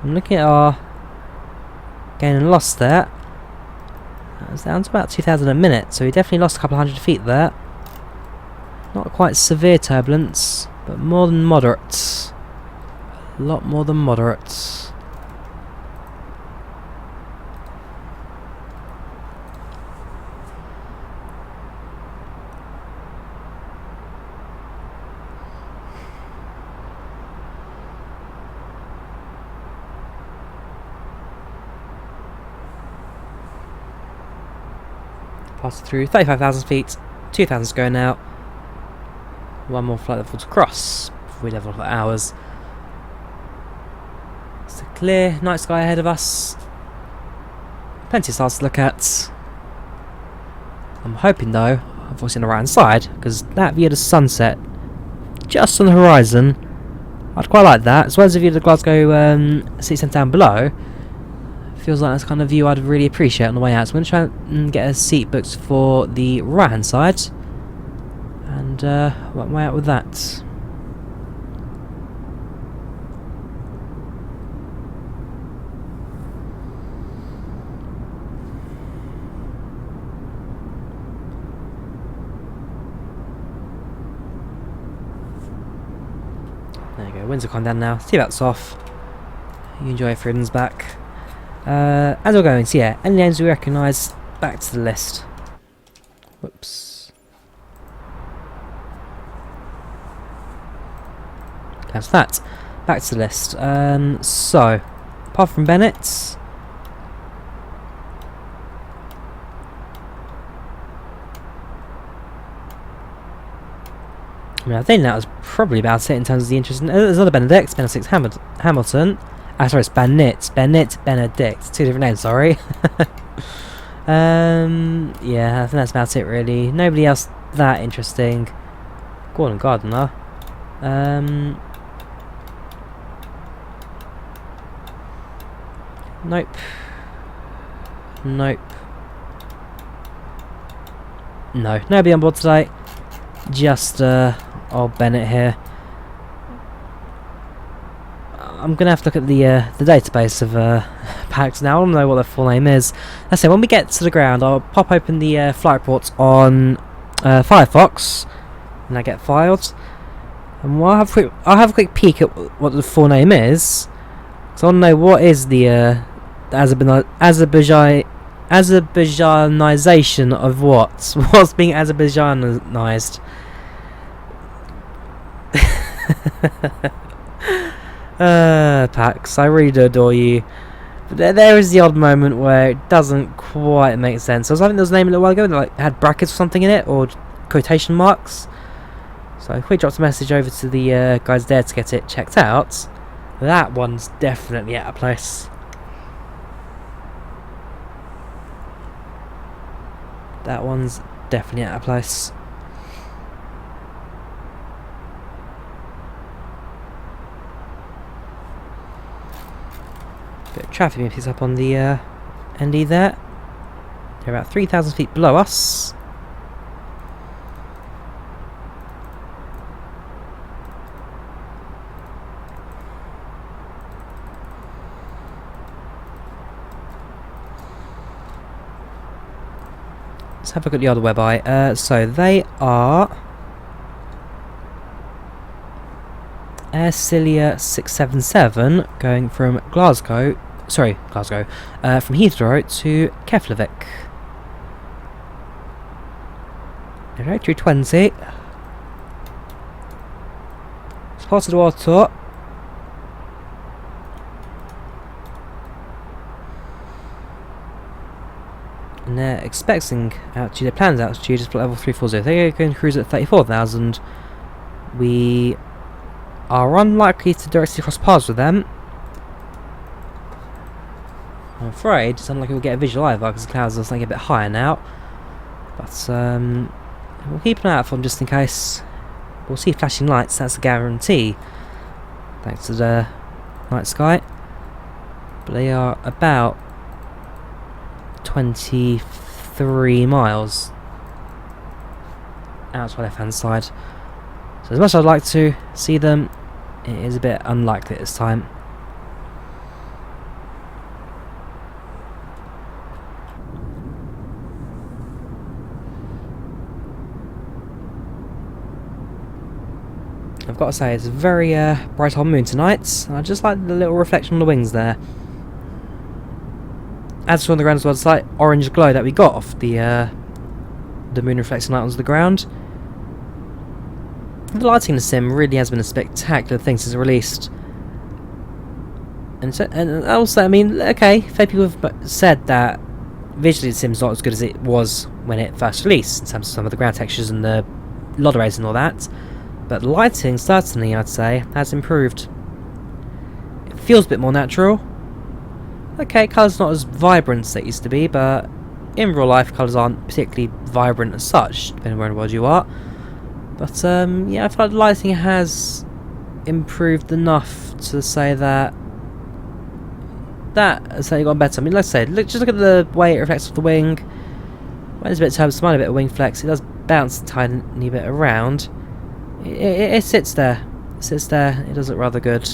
I'm looking at our gain and loss there. It's down to about 2,000 a minute, so we definitely lost a couple hundred feet there. Not quite severe turbulence, but more than moderate. A lot more than moderate. Passed through 35,000 feet, 2,000 to go now. One more flight level to cross before we level for hours. It's a clear night sky ahead of us. Plenty of stars to look at. I'm hoping though, obviously on the right hand side, because that view of the sunset just on the horizon, I'd quite like that, as well as the view of the Glasgow city centre down below. Feels like that's the kind of view I'd really appreciate on the way out. So I'm going to try and get a seat booked for the right hand side and work my way out with that. There you go, winds are calming down now, seatbelts off. You enjoy freedom's back. As we're going, so yeah, any names we recognise, back to the list. Whoops. That's that. Back to the list. So, apart from Bennett, I mean, I think that was probably about it in terms of the interest. There's other Benedicts, Benedict Hamilton. Sorry, it's Benedict, two different names, sorry. Yeah, I think that's about it really. Nobody else that interesting. Gordon Gardner. Nope. Nope. No, nobody on board today. Just old Bennett here. I'm gonna have to look at the database of PACX now. I want to know what their full name is. Let's say when we get to the ground, I'll pop open the flight reports on Firefox, and I get filed. And I'll have a quick peek at what the full name is. So I want to know what is the Azerbaijanization of what? What's being Azerbaijanized? PACX, I really do adore you. But there is the odd moment where it doesn't quite make sense. I was having this name a little while ago that like had brackets or something in it, or quotation marks. So if we dropped a message over to the guys there to get it checked out, that one's definitely out of place. That one's definitely out of place. Bit of traffic being picked up on the ND there. They're about 3,000 feet below us. Let's have a look at the other webeye. So they are Air Cilia 677 going from Glasgow, from Heathrow to Keflavik. A320. Spotted water. And they're expecting altitude, their planned altitude is level 340. They're going to cruise at 34,000. We are unlikely to directly cross paths with them. I'm afraid it's unlikely we'll get a visual either because the clouds are something a bit higher now. But we'll keep an eye out for them just in case. We'll see flashing lights, that's a guarantee. Thanks to the night sky. But they are about 23 miles out to the left hand side. So as much as I'd like to see them, it is a bit unlikely this time. I've got to say, it's a very bright on moon tonight, and I just like the little reflection on the wings there. As for on the ground as well, the slight orange glow that we got off the moon reflecting light onto the ground. The lighting in the sim really has been a spectacular thing since it released. And also, I mean, okay, fair people have said that visually the sim's not as good as it was when it first released, in terms of some of the ground textures and the LOD arrays and all that. But the lighting, certainly, I'd say, has improved. It feels a bit more natural. Okay, colours not as vibrant as they used to be, but in real life, colours aren't particularly vibrant as such, depending on where in the world you are. But, yeah, I feel like the lighting has improved enough to say that has certainly gotten better. I mean, like I said, just look at the way it reflects off the wing. When there's a bit of turbulence, a bit of wing flex, it does bounce a tiny bit around. It sits there. It sits there. It does look rather good.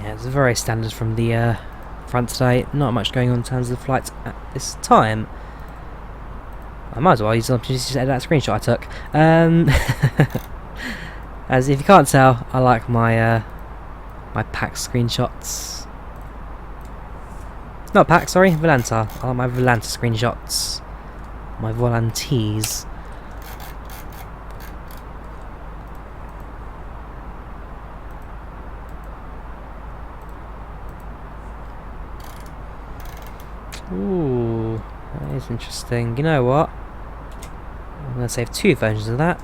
Yeah, it's very standard from the front today. Not much going on in terms of the flights at this time. I might as well use the opportunity to edit that screenshot I took. As if you can't tell, I like my my PACX screenshots. Not PACX, sorry, Volanta. I like my Volanta screenshots. My Volantes. Ooh, that is interesting. You know what? I'm going to save 2 versions of that.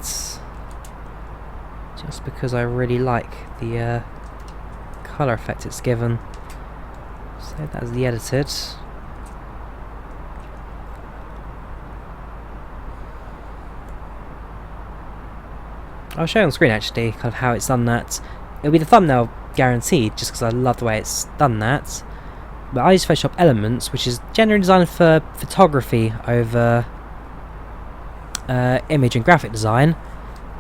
Just because I really like the colour effect it's given. Save that as the edited. I'll show you on screen actually kind of how it's done that. It'll be the thumbnail guaranteed just because I love the way it's done that. But I use Photoshop Elements, which is generally designed for photography over image and graphic design.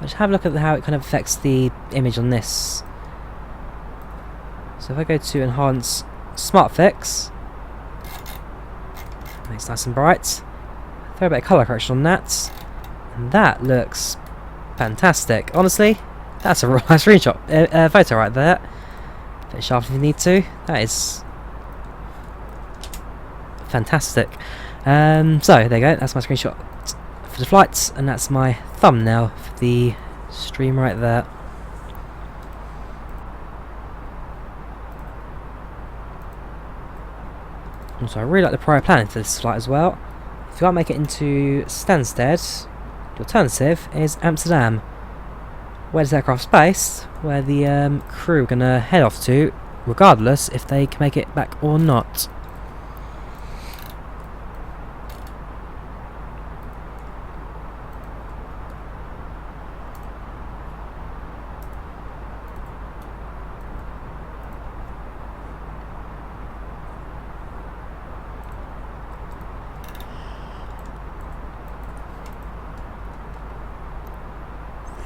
Just have a look at how it kind of affects the image on this. So if I go to Enhance Smart Fix, makes it nice and bright. Throw a bit of colour correction on that, and that looks fantastic. Honestly, that's a real nice screenshot, photo right there. A bit sharp if you need to. That is fantastic. So there you go, that's my screenshot for the flights, and that's my thumbnail for the stream right there. Also, I really like the prior planning for this flight as well. If you can't make it into Stansted, the alternative is Amsterdam, where this aircraft's based, where the crew are going to head off to, regardless if they can make it back or not.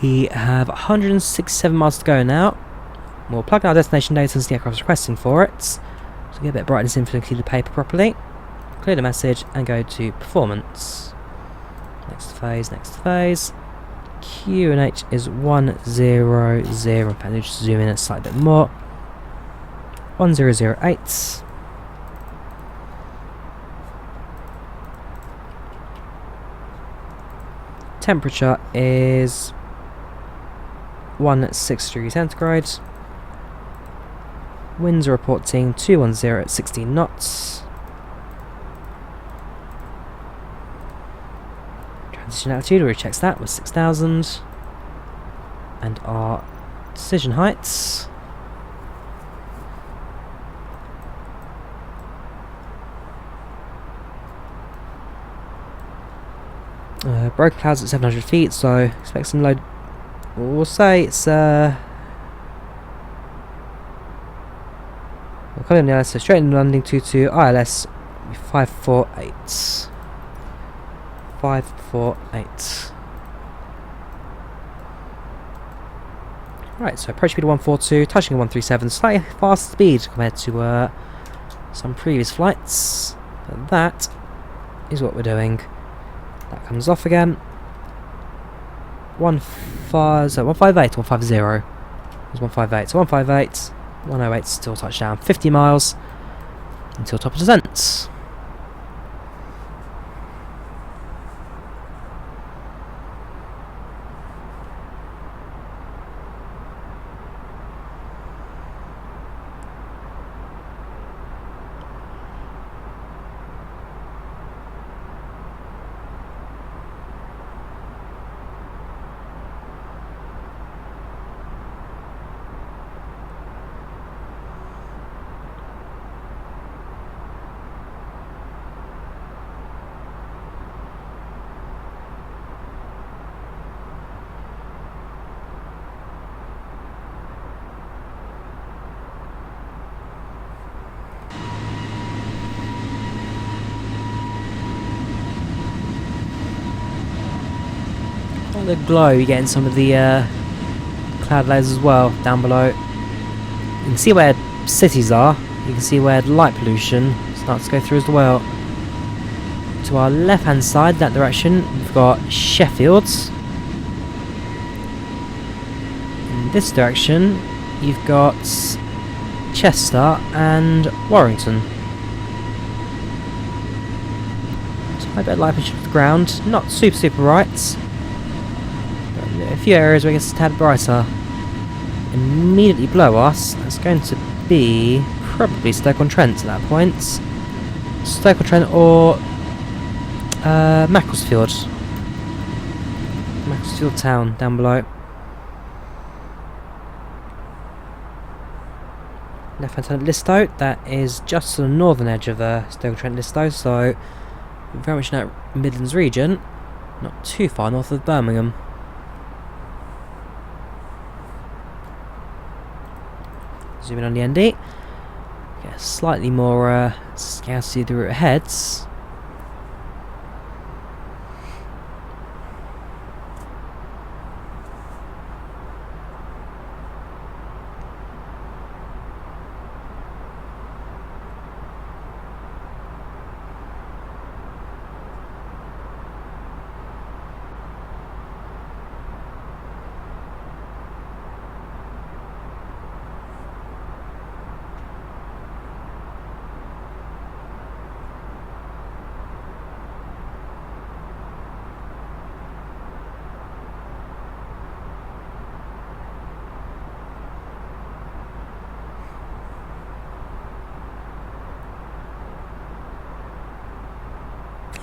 We have 167 miles to go now. We'll plug in our destination data since the aircraft is requesting for it. So get a bit of brightness in for the paper properly. Clear the message and go to performance. Next phase, next phase. QNH is 100. In fact, let me just zoom in a slight bit more. 1008. Temperature is 16 degrees centigrade. Winds are reporting 210 at 16 knots. Transition altitude, we checks that, was 6,000. And our decision heights. Broken clouds at 700 feet, so expect some low. We'll say it's Calling the ILS, so straight in landing 22 ILS 548. 548. Right, so approach speed of 142, touching at 137, slightly faster speed compared to some previous flights. But that is what we're doing. That comes off again. 158 or 150. It was 158. So 158, 108 still touchdown. 50 miles until top of descent. The glow you get in some of the cloud layers as well down below. You can see where cities are, you can see where light pollution starts to go through as well. To our left hand side, that direction, we've got Sheffield. In this direction you've got Chester and Warrington. Tiny bit of light pollution off the ground, not super bright. A few areas where it gets a tad brighter. Immediately below us, that's going to be probably Stoke-on-Trent at that point. Stoke-on-Trent or Macclesfield. Macclesfield town down below. Left hand side of Listow, that is just on the northern edge of the Stoke-on-Trent Listow, so very much in that Midlands region, not too far north of Birmingham. Zoom in on the ND, get slightly more scan see the route ahead.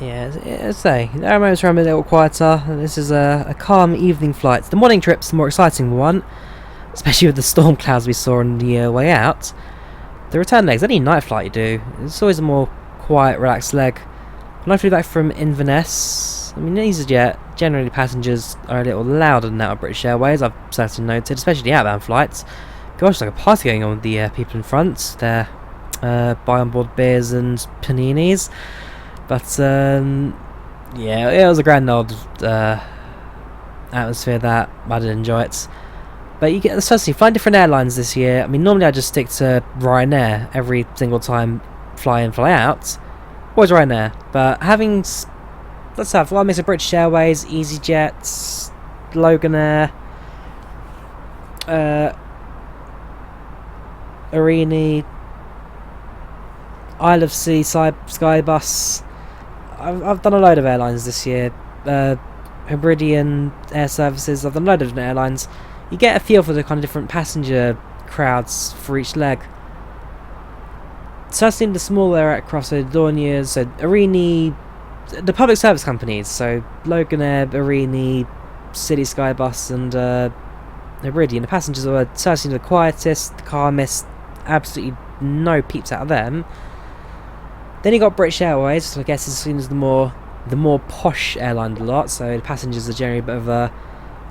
Yeah, as I say, there are moments where I'm a little quieter. This is a calm evening flight. The morning trip's the more exciting one, especially with the storm clouds we saw on the way out. The return leg's any night flight you do, it's always a more quiet, relaxed leg. When I flew back from Inverness, I mean easyJet, generally passengers are a little louder than that of British Airways, I've certainly noted, especially the outbound flights. Gosh, like a party going on with the people in front. They're buy on board beers and paninis. But yeah, it was a grand old atmosphere that I did enjoy it. But you get especially flying different airlines this year. I mean, normally I just stick to Ryanair every single time, fly in, fly out. Always Ryanair. But having, let's have one mix of British Airways, easyJet, Loganair, Arini, Isle of Sea, Skybus. I've done a load of airlines this year. Hebridean Air Services. I've done a load of different airlines. You get a feel for the kind of different passenger crowds for each leg. Certainly in the smaller aircraft, so Dorniers, so Arini, the public service companies, so Loganair, Arini, City Skybus, and Hebridean. The passengers are certainly the quietest, the calmest, absolutely no peeps out of them. Then you got British Airways, so I guess it's seen as the more posh airline a lot, so the passengers are generally a bit of a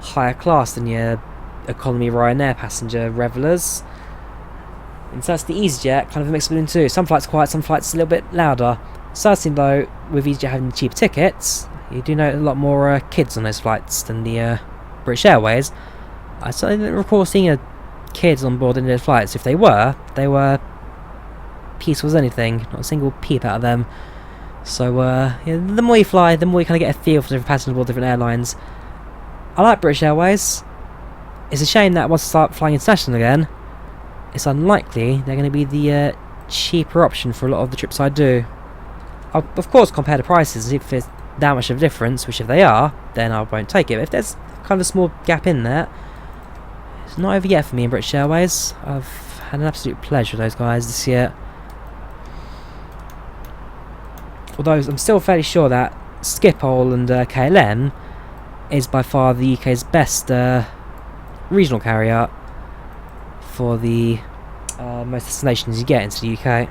higher class than your economy Ryanair passenger revellers. And so that's the easyJet, kind of a mix between the two. Some flights quiet, some flights a little bit louder. Certainly though, with easyJet having cheaper tickets, you do know a lot more kids on those flights than the British Airways. I certainly don't recall seeing kids on board any of those flights. If they were peaceful as anything, not a single peep out of them. So yeah, the more you fly, the more you kind of get a feel for different passengers aboard different airlines. I like British Airways. It's a shame that once I start flying international again, it's unlikely they're going to be the cheaper option for a lot of the trips I do. I'll of course compare the prices. If there's that much of a difference, which if they are, then I won't take it. But if there's kind of a small gap in there, it's not over yet for me in British Airways. I've had an absolute pleasure with those guys this year. Although I'm still fairly sure that Schiphol and KLM is by far the UK's best regional carrier for the most destinations you get into the UK.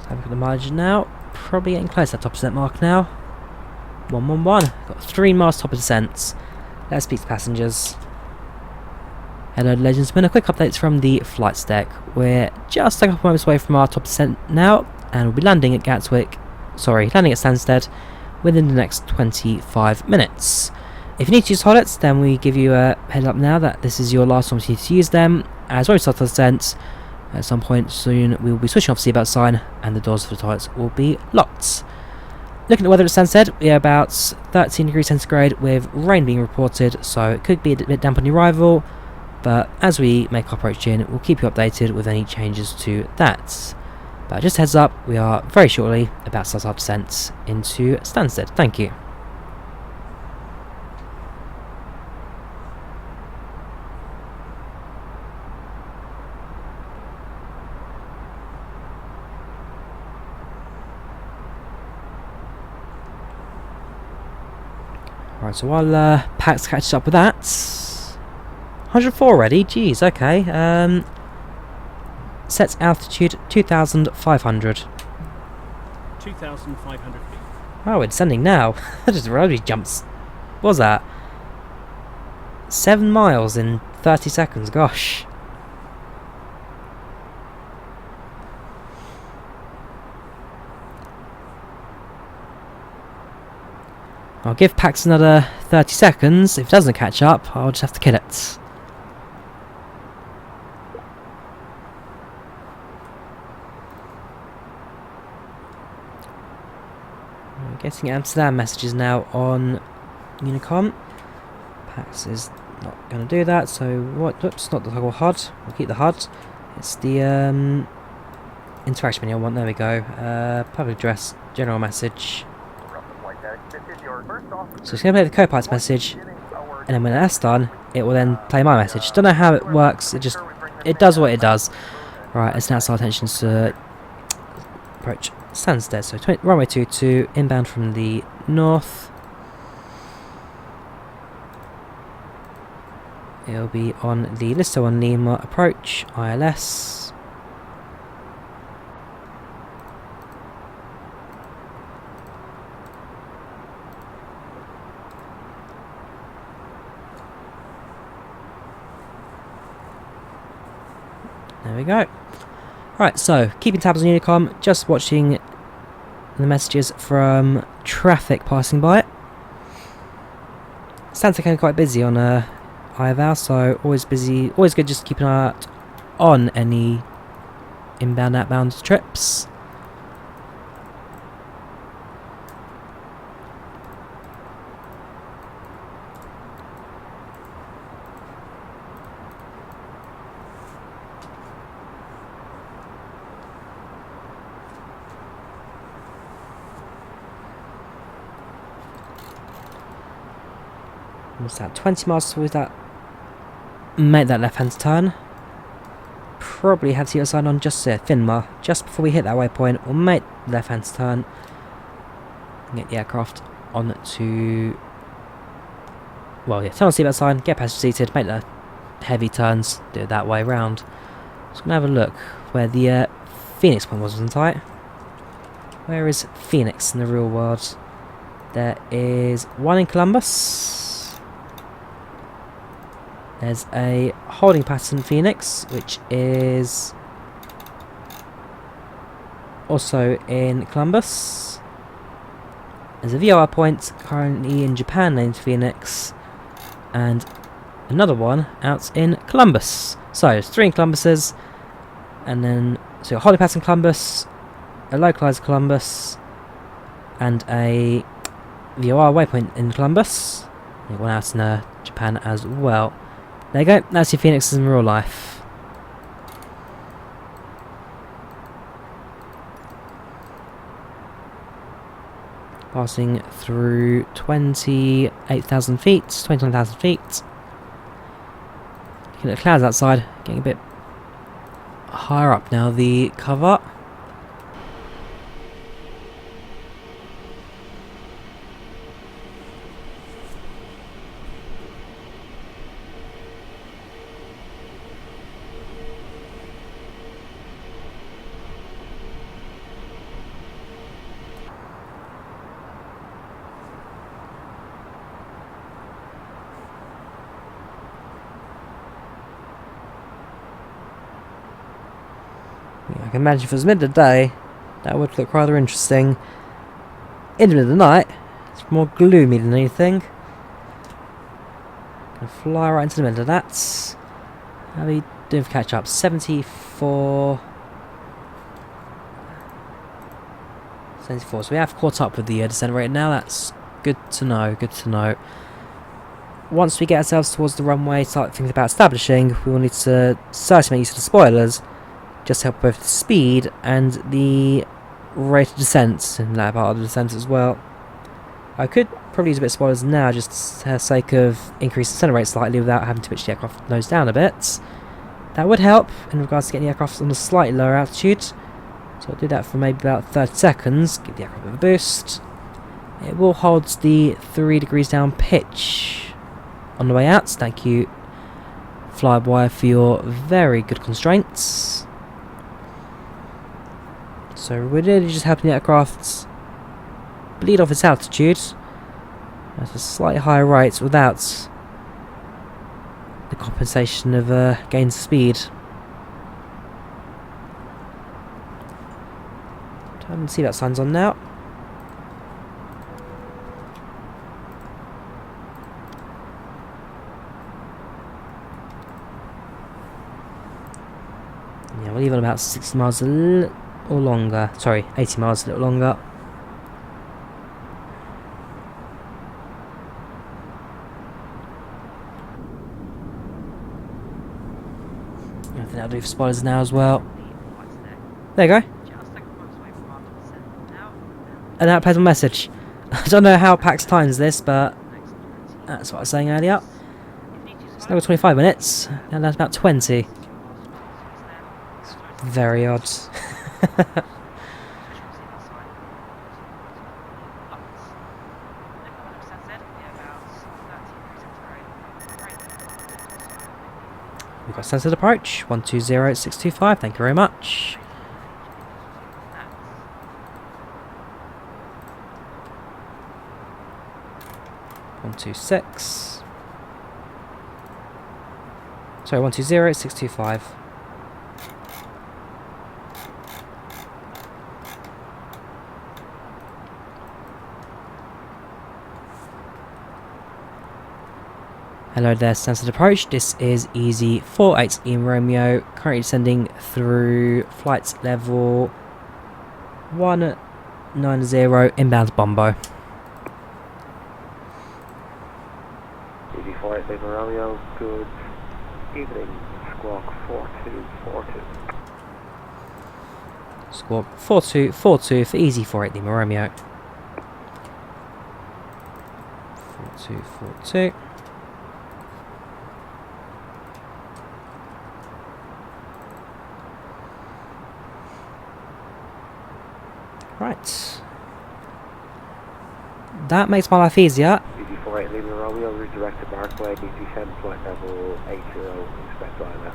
Have a look at the mileage now. Probably getting close to that top percent mark now. 111. Got 3 miles top of descent. Let's speak to passengers. Hello legends, been a quick update from the flight deck. We're just a couple moments away from our top descent now, and we'll be landing at Stansted within the next 25 minutes. If you need to use toilets, then we give you a heads up now that this is your last opportunity to use them, as when we start the descent. At some point soon we will be switching off the seatbelt sign and the doors for the toilets will be locked. Looking at the weather at Stansted, we are about 13 degrees centigrade with rain being reported, so it could be a bit damp on the arrival, but as we make our approach in, we'll keep you updated with any changes to that. But just heads up, we are very shortly about to start our descent into Stansted. Thank you. Right, so while PACX catches up with that, 104 already. Jeez, okay. Set altitude 2,500. 2,500 feet. Oh, we're descending now. That just really jumps. What was that? 7 miles in 30 seconds. Gosh. I'll give PACX another 30 seconds. If it doesn't catch up, I'll just have to kill it. I'm getting Amsterdam messages now on Unicom. PACX is not going to do that, so what? Oops, not the toggle HUD. We'll keep the HUD. It's the interaction menu I want. There we go. Public address, general message. So it's going to play the co-pilot's message, and then when that's done, it will then play my message. Don't know how it works, it does what it does. Right, let's now start attention to approach Stansted. So runway 22, inbound from the north. It'll be on the Listo 1 Lima approach, ILS. There we go. Right, so keeping tabs on Unicom, just watching the messages from traffic passing by it. Stansted can be quite busy on IVAO, so always busy, always good just keep an eye out on any inbound, outbound trips. What's that? 20 miles towards that. Make that left-hand turn. Probably have to get a sign on just there, Finmar. Just before we hit that waypoint, we'll make the left-hand turn and get the aircraft onto. Well, yeah, turn on seatbelt sign, get passenger seated, make the heavy turns, do it that way round. Just gonna have a look where the Phoenix point was, wasn't I? Where is Phoenix in the real world? There is one in Columbus. There's a holding pattern Phoenix, which is also in Columbus. There's a VOR point currently in Japan named Phoenix, and another one out in Columbus. So there's 3 in Columbuses, and then so a holding pattern Columbus, a localized Columbus, and a VOR waypoint in Columbus. One out in Japan as well. There you go, that's your Phoenixes in real life. Passing through 28,000 feet, 29,000 feet. Looking at the clouds outside, getting a bit higher up now, the cover. I can imagine if it was mid of the day, that would look rather interesting. In the middle of the night, it's more gloomy than anything. Gonna fly right into the middle of that. How are we doing for catch up? 74. 74. So we have caught up with the descent rate now. That's good to know. Good to know. Once we get ourselves towards the runway, start thinking about establishing, we will need to certainly make use of the spoilers. Just help both the speed and the rate of descent in that part of the descent as well. I could probably use a bit of spoilers now, just for the sake of increasing the center rate slightly without having to pitch the aircraft nose down a bit. That would help in regards to getting the aircraft on a slightly lower altitude. So I'll do that for maybe about 30 seconds, give the aircraft a bit of a boost. It will hold the 3 degrees down pitch on the way out. Thank you, FlyByWire, for your very good constraints. So we're really just helping the aircraft bleed off its altitude at a slightly higher rate without the compensation of gains of speed. Don't see that sign's on now. Yeah, we'll leave on about 60 miles or longer. Sorry, 80 miles, a little longer. I think that'll do for spoilers now as well. There you go. An outplayable message. I don't know how PACX times this, but that's what I was saying earlier. It's now 25 minutes, and that's about 20. Very odd. We've got Stansted approach 120625. Thank you very much. One 126. Sorry, 120625. Hello there, Stansted approach. This is easyJet in Romeo, currently descending through flight level 190 inbound Bombo. easyJet in Romeo, good evening, squawk 4242. Squawk 4242 for easyJet in Romeo. 4242. Right. That makes my life easier. ED48 Lima Romeo, redirect to Barkway, descend flight level 80, expect ILS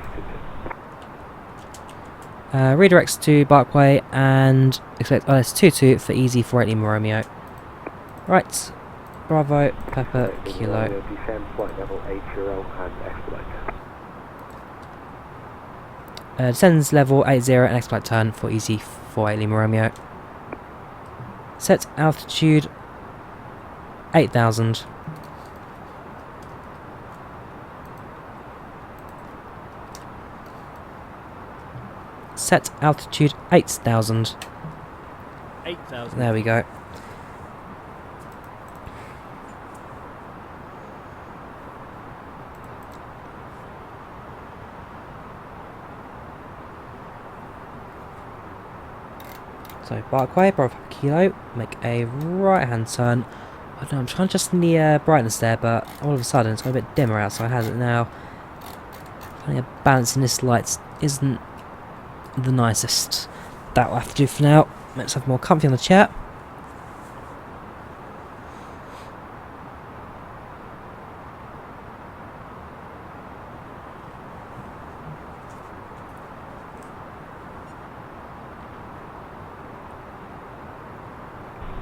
22. Redirects to Barkway and expect ILS 22 for easy48 Lima Romeo. Right. Bravo, Pepper, Kilo. Descend flight level 80 and expedite. Descends level 80 and expedite turn for easy48 Lima Romeo. Set altitude 8,000. Set altitude 8,000. 8,000. There we go. So Barkway, Bravo Kilo, make a right hand turn. I don't know, I'm trying to adjust the brightness there, but all of a sudden it's got a bit dimmer out, so I have it now. Finding a balance in this light isn't the nicest. That'll have to do for now. Let's have more comfy on the chair.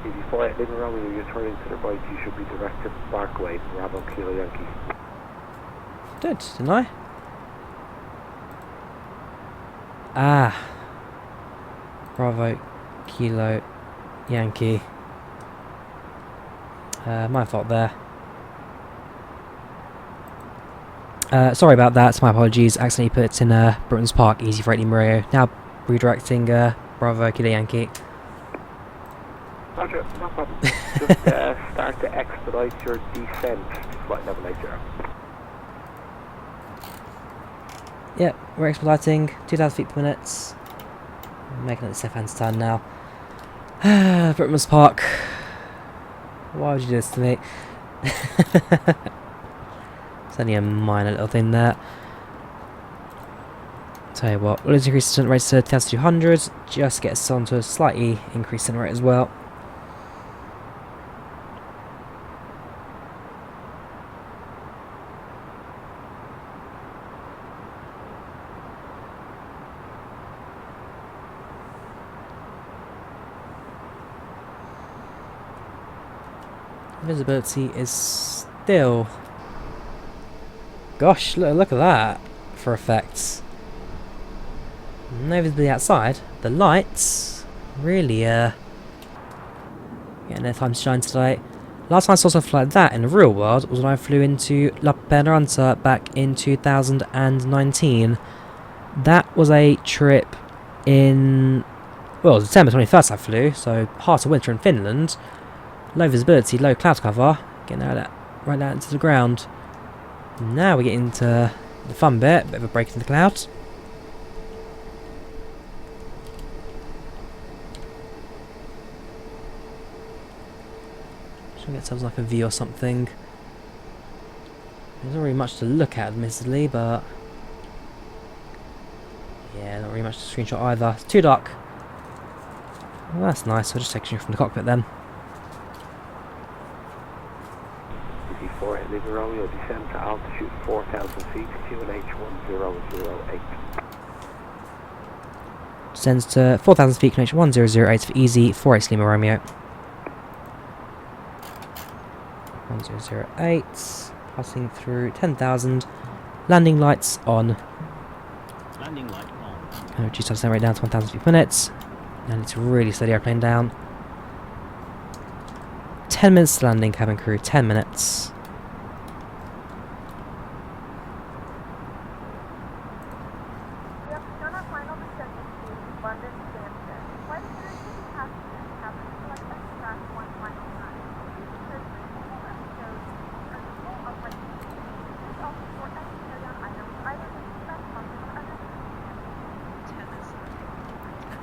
ED48 Lima Romeo, you're turning to the right, you should be directed Barkway, Bravo Kilo Yankee. Did, didn't I? Ah. Bravo, Kilo, Yankee. My fault there. Sorry about that, my apologies. Accidentally put it in Britain's Park, easy for 18 Mario. Now redirecting Bravo, Kilo, Yankee. Roger, no problem. Just start to expedite your descent to flight level 80. Yep, we're expediting 2,000 feet per minute. Making it the left hand turn now. Britain's Park. Why would you do this to me? It's only a minor little thing there. Tell you what, we'll increase the rate to 2,200. Just get us onto a slightly increased rate as well. Visibility is still... Gosh, look at that for effects. No visibility outside. The lights really getting their time to shine today. Last time I saw something like that in the real world was when I flew into La Penaranta back in 2019. That was a trip in... well, December 21st I flew, so heart of winter in Finland. Low visibility, low cloud cover, getting out right out into the ground. Now we get into the fun bit of a break into the clouds. Trying to get ourselves like a view or something. There's not really much to look at, admittedly, but yeah, not really much to screenshot either. It's too dark. Well, that's nice. I'll just take you from the cockpit then. ED48 Lima Romeo, descend to altitude 4,000 feet, QNH 1008. Descends to 4,000 feet, QNH 1008 for easy 4X Lima Romeo. 1008, passing through 10,000, landing lights on. Landing light on. And reduce our descent rate down to 1,000 feet per minute. And it's really slow the airplane down. 10 minutes to landing, cabin crew, 10 minutes. We have begun our final descent to London Stansted. Flight attendants will be passengers have to select extract one final time. There's three people that shows are full upright seats. Please also store any carry-on items either in the seatbelt pocket or under the seat.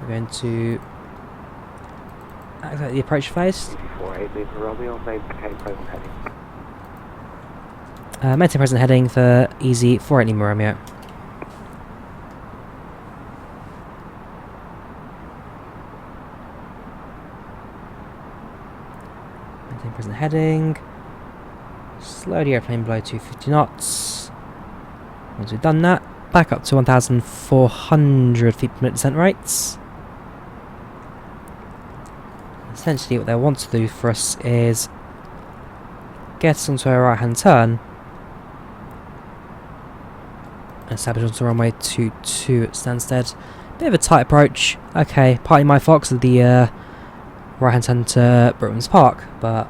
We're going to activate the approach phase. ED48 Lima Romeo, maintain present heading. Maintain present heading for easy 480 Lima Romeo. Maintain present heading. Slow the airplane below 250 knots. Once we've done that, back up to 1,400 feet per minute descent rates. Essentially what they want to do for us is get us onto a right hand turn and establish onto runway 22 at Stansted. Bit of a tight approach. Okay, partly my fault of the right hand turn to Britman's Park, but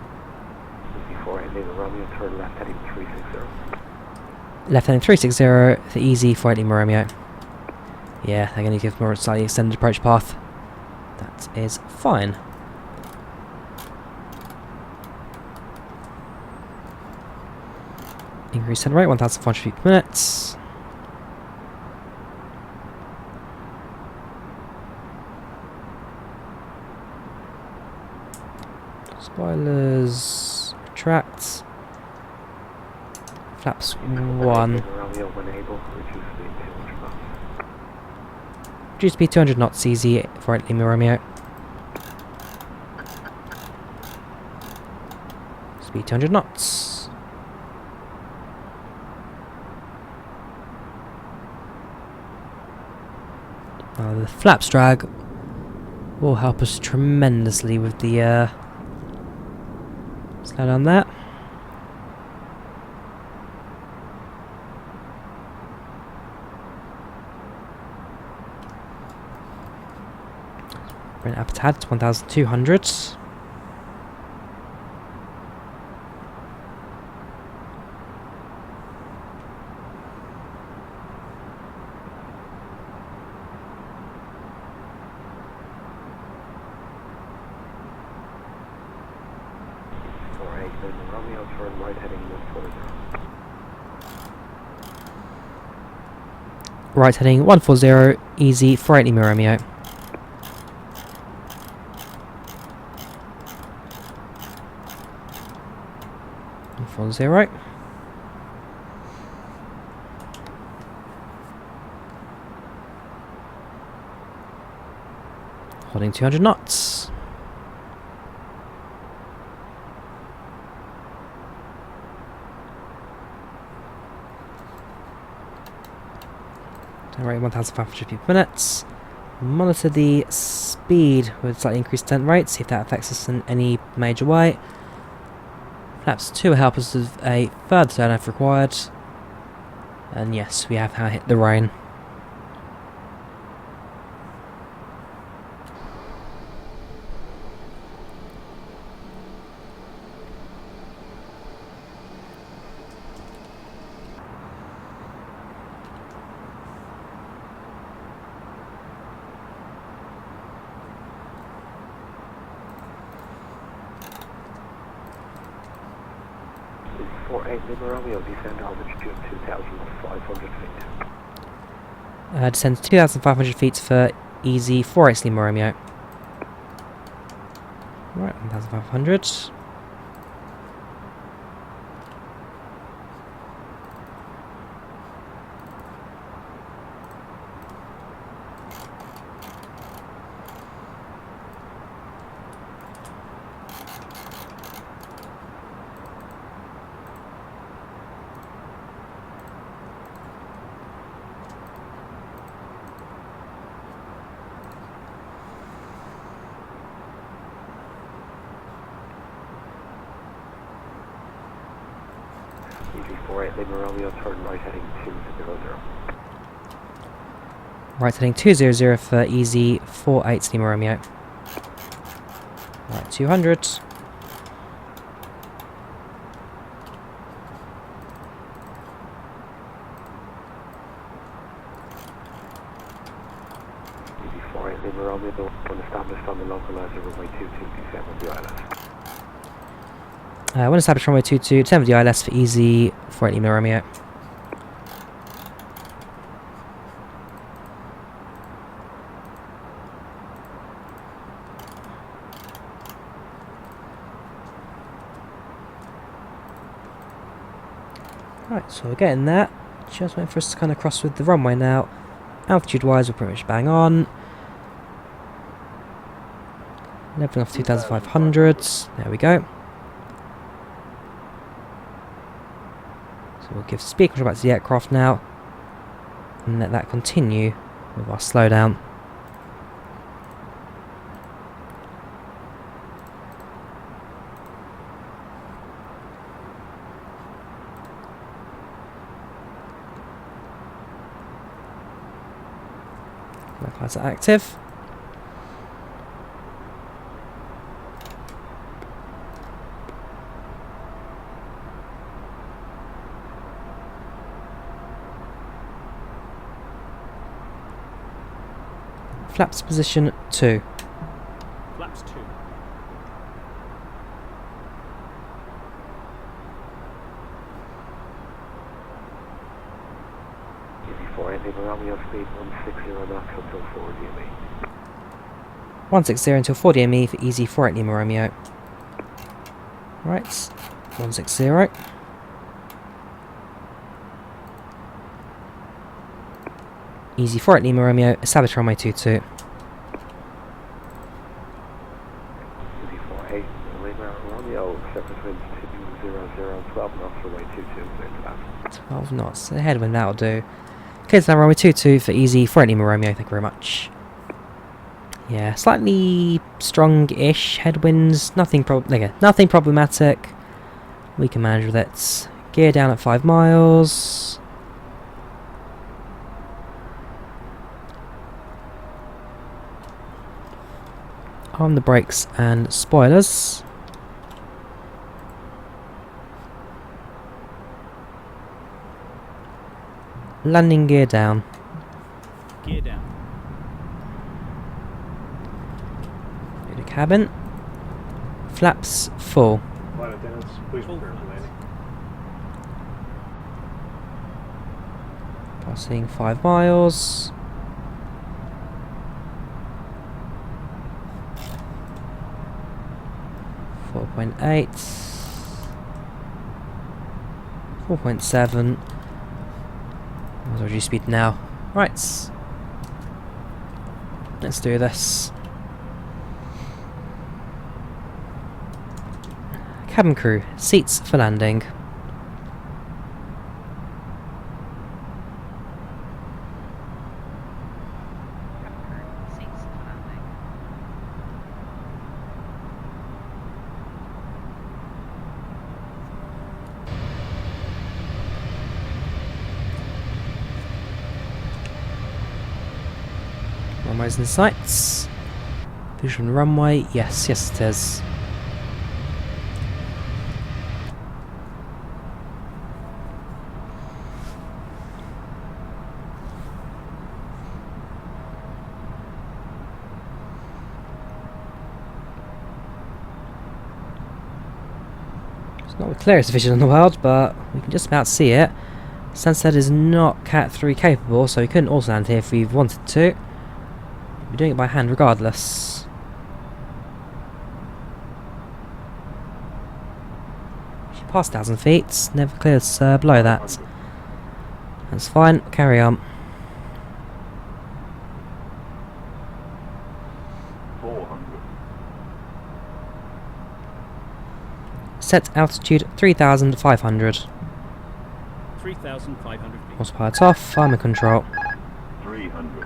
Before ending the Romeo, turn left heading 360. left heading 360 for easy 48 Lima Romeo. Yeah, they're going to give more a slightly extended approach path. That is fine. Increase center rate 1,400 feet per minute. Spoilers retract. Flaps 1. Romeo, when able, reduce speed 200 knots. Reduce speed 200 knots easy for Lima Romeo. Speed 200 knots. The flaps drag will help us tremendously with the slow down there. Bring it up a tad to 1,200. Romeo, turn right heading 140. Right heading 140, easy 48 Lima Romeo. Full 0. Holding 200 knots. Turn rate 1,500 feet per minute. Monitor the speed with slightly increased descent rate, see if that affects us in any major way. Flaps 2 will help us with a further turn if required. And yes, we have now hit the rain. For 8 Lima Romeo, descend altitude 2,500 feet. Descend to 2,500 feet for easy 48 Lima Romeo. Right, 1,500. Easy 48 Lima Romeo, turn right heading 200. Right heading 200 for easy 48 Lima Romeo. Right, 200. Easy 48 Lima Romeo, when established on the localizer runway 22, descend on the island. When established runway 22, descend with the ILS for easy 48 Lima Romeo. Right, so we're getting that. Just waiting for us to kind of cross with the runway now. Altitude wise, we're pretty much bang on. Leveling off 2,500. There we go. So we'll give speed control back to the aircraft now, and let that continue with our slowdown. Flight lights are active. Flaps position 2. Flaps 2. Easy 4 Edinburgh Romeo speed 160 knots until 4 DME. 160 until 4 DME for easy 4 Lima Romeo. Right, 160. Easy 4 Lima Romeo, establish runway 22. Easy 48 Lima Romeo, surface wind 200, 12 knots runway 22, clear to land. 12 knots, the headwind, that'll do. Okay, so now runway 22 for easy 4 Lima Romeo, thank you very much. Yeah, slightly strong-ish headwinds, nothing problematic. We can manage with it. Gear down at 5 miles. Arm the brakes and spoilers. Landing gear down. Gear down. In the cabin. Flaps full. Flight attendants, please Full prepare for flaps. landing. Passing 5 miles. .8, 4.7. What's our G speed now? Right. Let's do this. Cabin crew, seats for landing. Runways in sights. Vision runway. Yes, yes it is. It's not the clearest vision in the world, but we can just about see it. Stansted is not Cat 3 capable, so we couldn't also land here if we wanted to. We're doing it by hand regardless. She passed 1,000 feet, never cleared below that. That's fine, carry on. 400. Set altitude 3,500. 3,500 feet. Autopilot off, I'm in control. 300.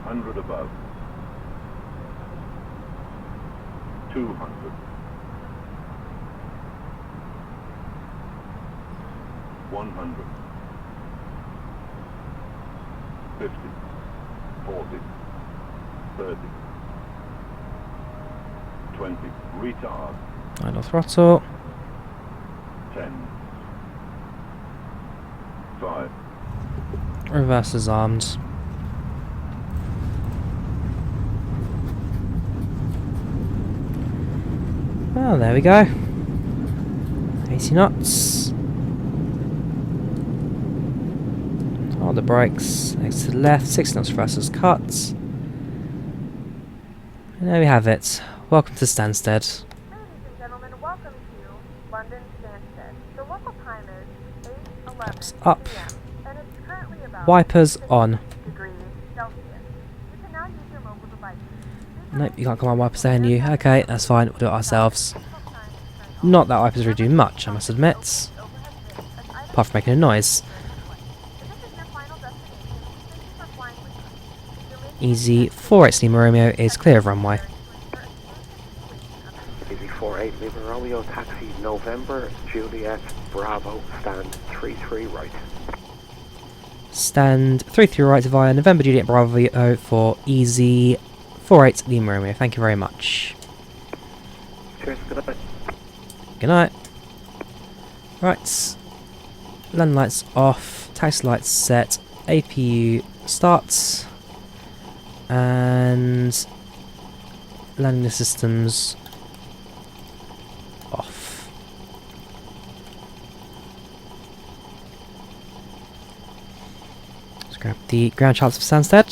100 above. 200. 100. 50. 40. 30. 20. Retard. Idle throttle. 10. 5. Reverse armed. Well, there we go. 80 knots. Hold the brakes. Next to the left. 6 knots reverses cut. And there we have it. Welcome to Stansted. Ladies and gentlemen, welcome to London Stansted. The local time is 8:11 Up. p.m. and it's currently about Wipers 60 on. degrees Celsius. You can now use your mobile devices. Nope, you can't come on wipers there, you. Okay, that's fine. We'll do it ourselves. Not that wipers really do much, I must admit. apart from making a noise. If this is your final destination, thank you for flying with us. If you're making Easy 48 Lima Romeo is clear of runway. Easy 48 Lima Romeo, taxi November, Juliet, Bravo, stand 33 right. Stand 33 right via November Juliet Bravo for Easy 48 Lima Romeo. Thank you very much. Cheers, good night. Good night. Right. Landing lights off, taxi lights set, APU starts, and landing systems off. Let's grab the ground charts of Stansted.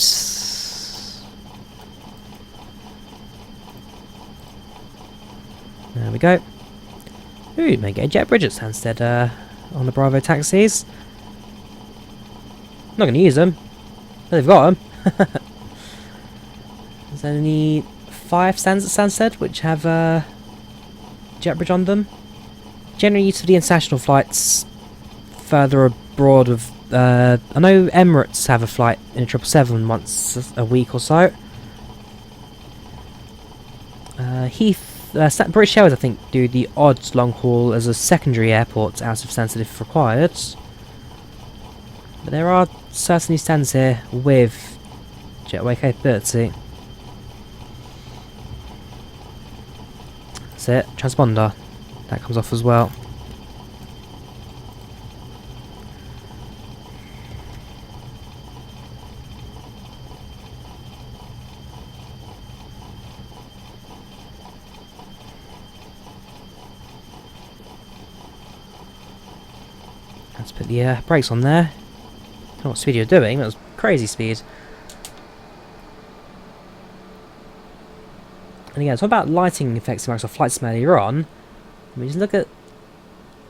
There we go. Ooh, may get a jet bridge at Stansted on the Bravo taxis. Not going to use them. They've got them. There's only 5 stands at Stansted which have jet bridge on them. Generally used for the international flights further abroad of... I know Emirates have a flight in a 777 once a week or so. British Airways, I think, do the odd long haul as a secondary airport out of Stansted if required. But there are certainly stands here with jetway capability. That's it, transponder. That comes off as well. Let's put the brakes on there. I don't know what speed you're doing, that was crazy speed. And again, talking about lighting effects in Microsoft Flight Sim earlier on, just look at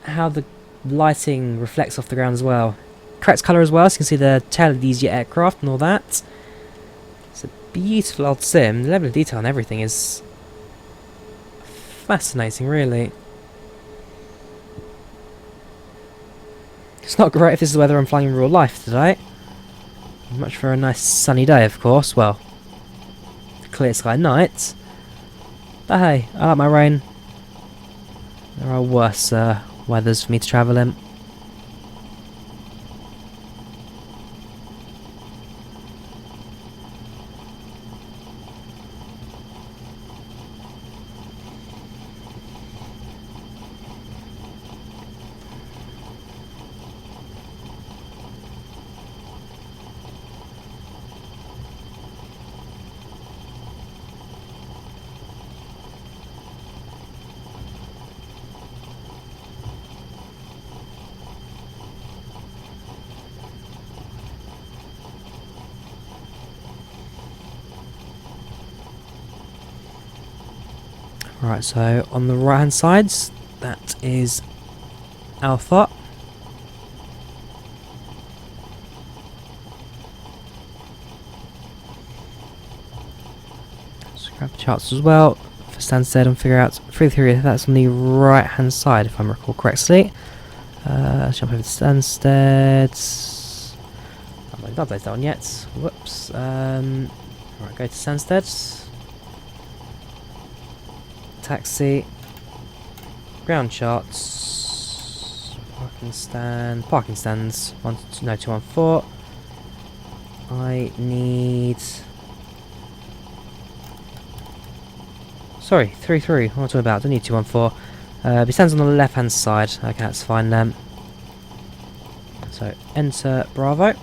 how the lighting reflects off the ground as well. Correct colour as well, so you can see the tail of these aircraft and all that. It's a beautiful old sim. The level of detail and everything is fascinating, really. It's not great if this is the weather I'm flying in real life today. Much for a nice sunny day, of course. Well, clear sky night. But hey, I like my rain. There are worse weathers for me to travel in. Right, so on the right hand side, that is Alpha. Let's grab the charts as well for Stansted and figure out through the theory that's on the right hand side if I recall correctly. Let's jump over to Stansted. I haven't updated that one yet. Whoops. Right, go to Stansted. Taxi, ground charts, parking stands, 214. I need, sorry, 33, what am I talking about? I don't need 214. It stands on the left hand side, okay, that's fine then. So, enter Bravo.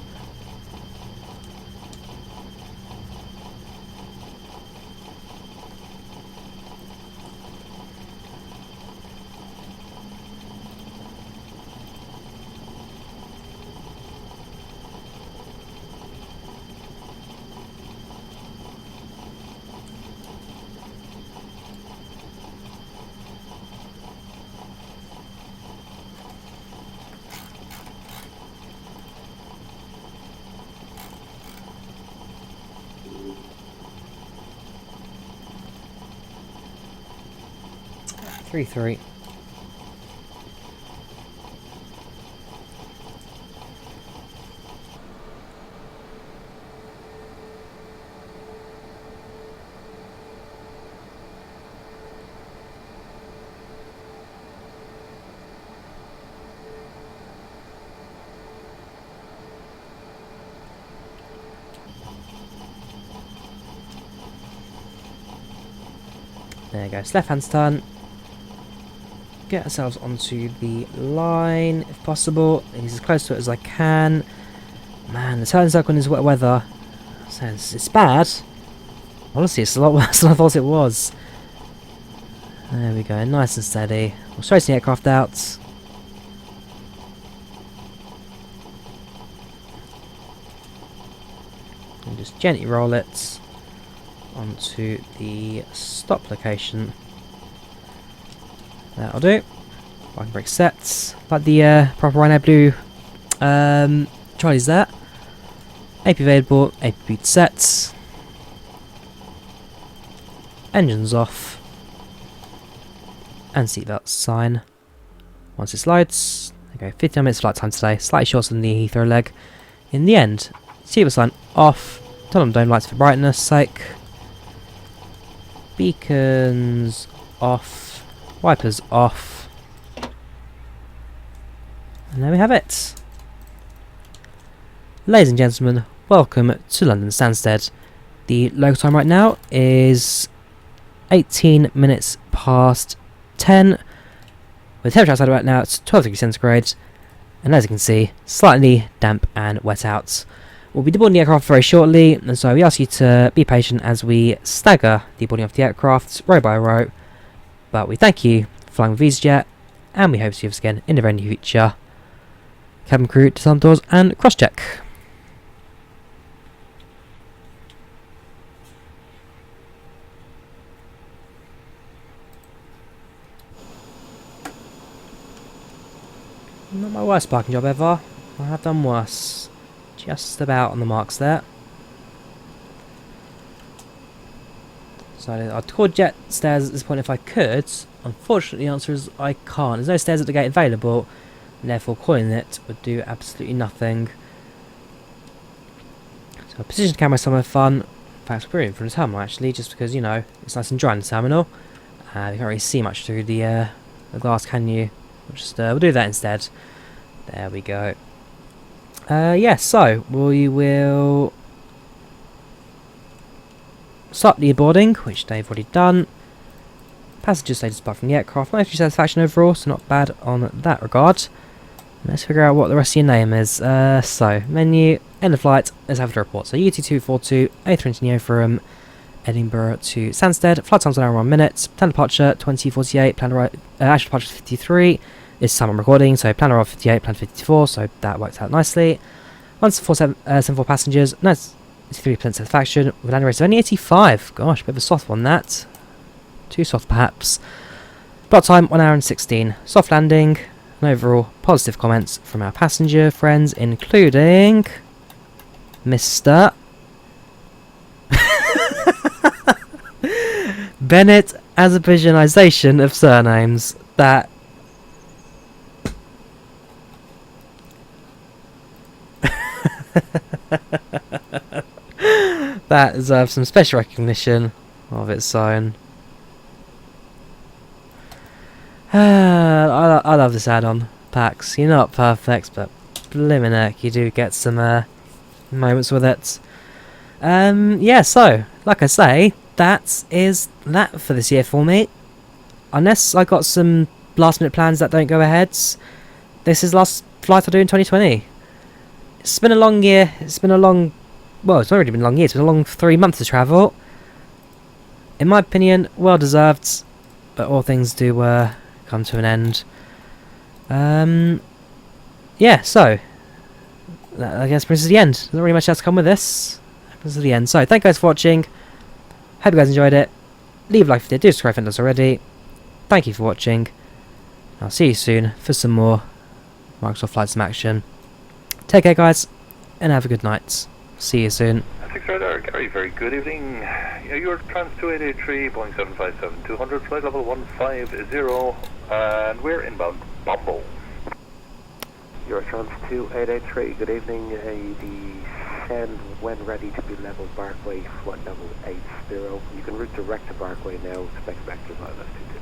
There you go, left hand's turn. Get ourselves onto the line if possible. He's as close to it as I can. Man, the turn circle in this wet weather. So it's bad. Honestly, it's a lot worse than I thought it was. There we go, nice and steady. We'll straighten the aircraft out. And just gently roll it onto the stop location. That'll do. Parking brake sets. Like the proper Ryanair Blue trolleys there. AP available, AP boot sets. Engines off. And seatbelt sign. Once it slides, okay, 15 minutes flight time today, slightly shorter than the Heathrow leg. In the end, seatbelt sign off. Turn on dome lights for brightness sake. Beacons off. Wipers off. And there we have it. Ladies and gentlemen, welcome to London Stansted. The local time right now is 18 minutes past 10. With the temperature outside right now, it's 12 degrees centigrade. And as you can see, slightly damp and wet out. We'll be deboarding the aircraft very shortly, and so we ask you to be patient as we stagger the boarding of the aircraft row by row. But we thank you for flying with easyJet, and we hope to see you again in the very near future. Cabin crew, disarm doors, and cross-check. Not my worst parking job ever. I have done worse. Just about on the marks there. So I'd call jet stairs at this point if I could. Unfortunately, the answer is I can't. There's no stairs at the gate available, and therefore calling it would do absolutely nothing. So position camera is somewhere fun. In fact, we're in from the terminal actually, just because, you know, it's nice and dry in the terminal. You can't really see much through the glass, can you? We'll do that instead. There we go. Yeah, so we will start the boarding, which they've already done. Passenger status apart from the aircraft. Mostly satisfaction overall, so not bad on that regard. Let's figure out what the rest of your name is. So, menu, end of flight, let's have the report. So, UT242, A320 from Edinburgh to Stansted. Flight time's an hour and 1 minute. Plan departure 2048, actual departure 53. This time I'm recording, so plan arrival 58, plan 54, so that worked out nicely. 174 passengers, nice 3% satisfaction, with a landing rate of only 85. Gosh, a bit of a soft one that. Too soft perhaps. Flight time 1 hour and 16. Soft landing, and overall positive comments from our passenger friends, including Mr. Bennett Azerbaijanization of surnames. That deserves some special recognition of its own. I love this add-on, PACX. You're not perfect, but blimmin' heck, you do get some moments with it. Yeah, so, like I say, that is that for this year for me. Unless I got some last-minute plans that don't go ahead, this is the last flight I do in 2020. It's been a long year. It's been a long... Well, it's not really been a long year. It's been a long 3 months of travel. In my opinion, well deserved. But all things do come to an end. Yeah, so... that, I guess, brings us to the end. There's not really much else to come with this. That brings us to the end. So, thank you guys for watching. Hope you guys enjoyed it. Leave a like if you did. Do subscribe if you haven't already. Thank you for watching. I'll see you soon for some more Microsoft Flight Sim action. Take care, guys, and have a good night. See you soon. Six Radar, Gary, very good evening. You're Trans 2883, Boeing 757-200, flight level 150, and we're inbound Bombo. You're Trans 2883, good evening. Descend when ready to be level Barkway, flight level 80. You can route direct to Barkway now, expect vectors ILS 22.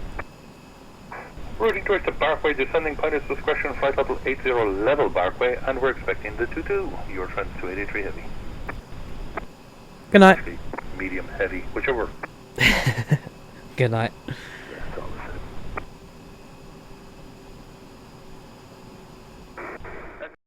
Routing direct to Barkway, descending pilot's discretion, flight level 80 level Barkway, and we're expecting the 22. You're Trans 2883 heavy. Good night. Actually, medium heavy, whichever. Good night.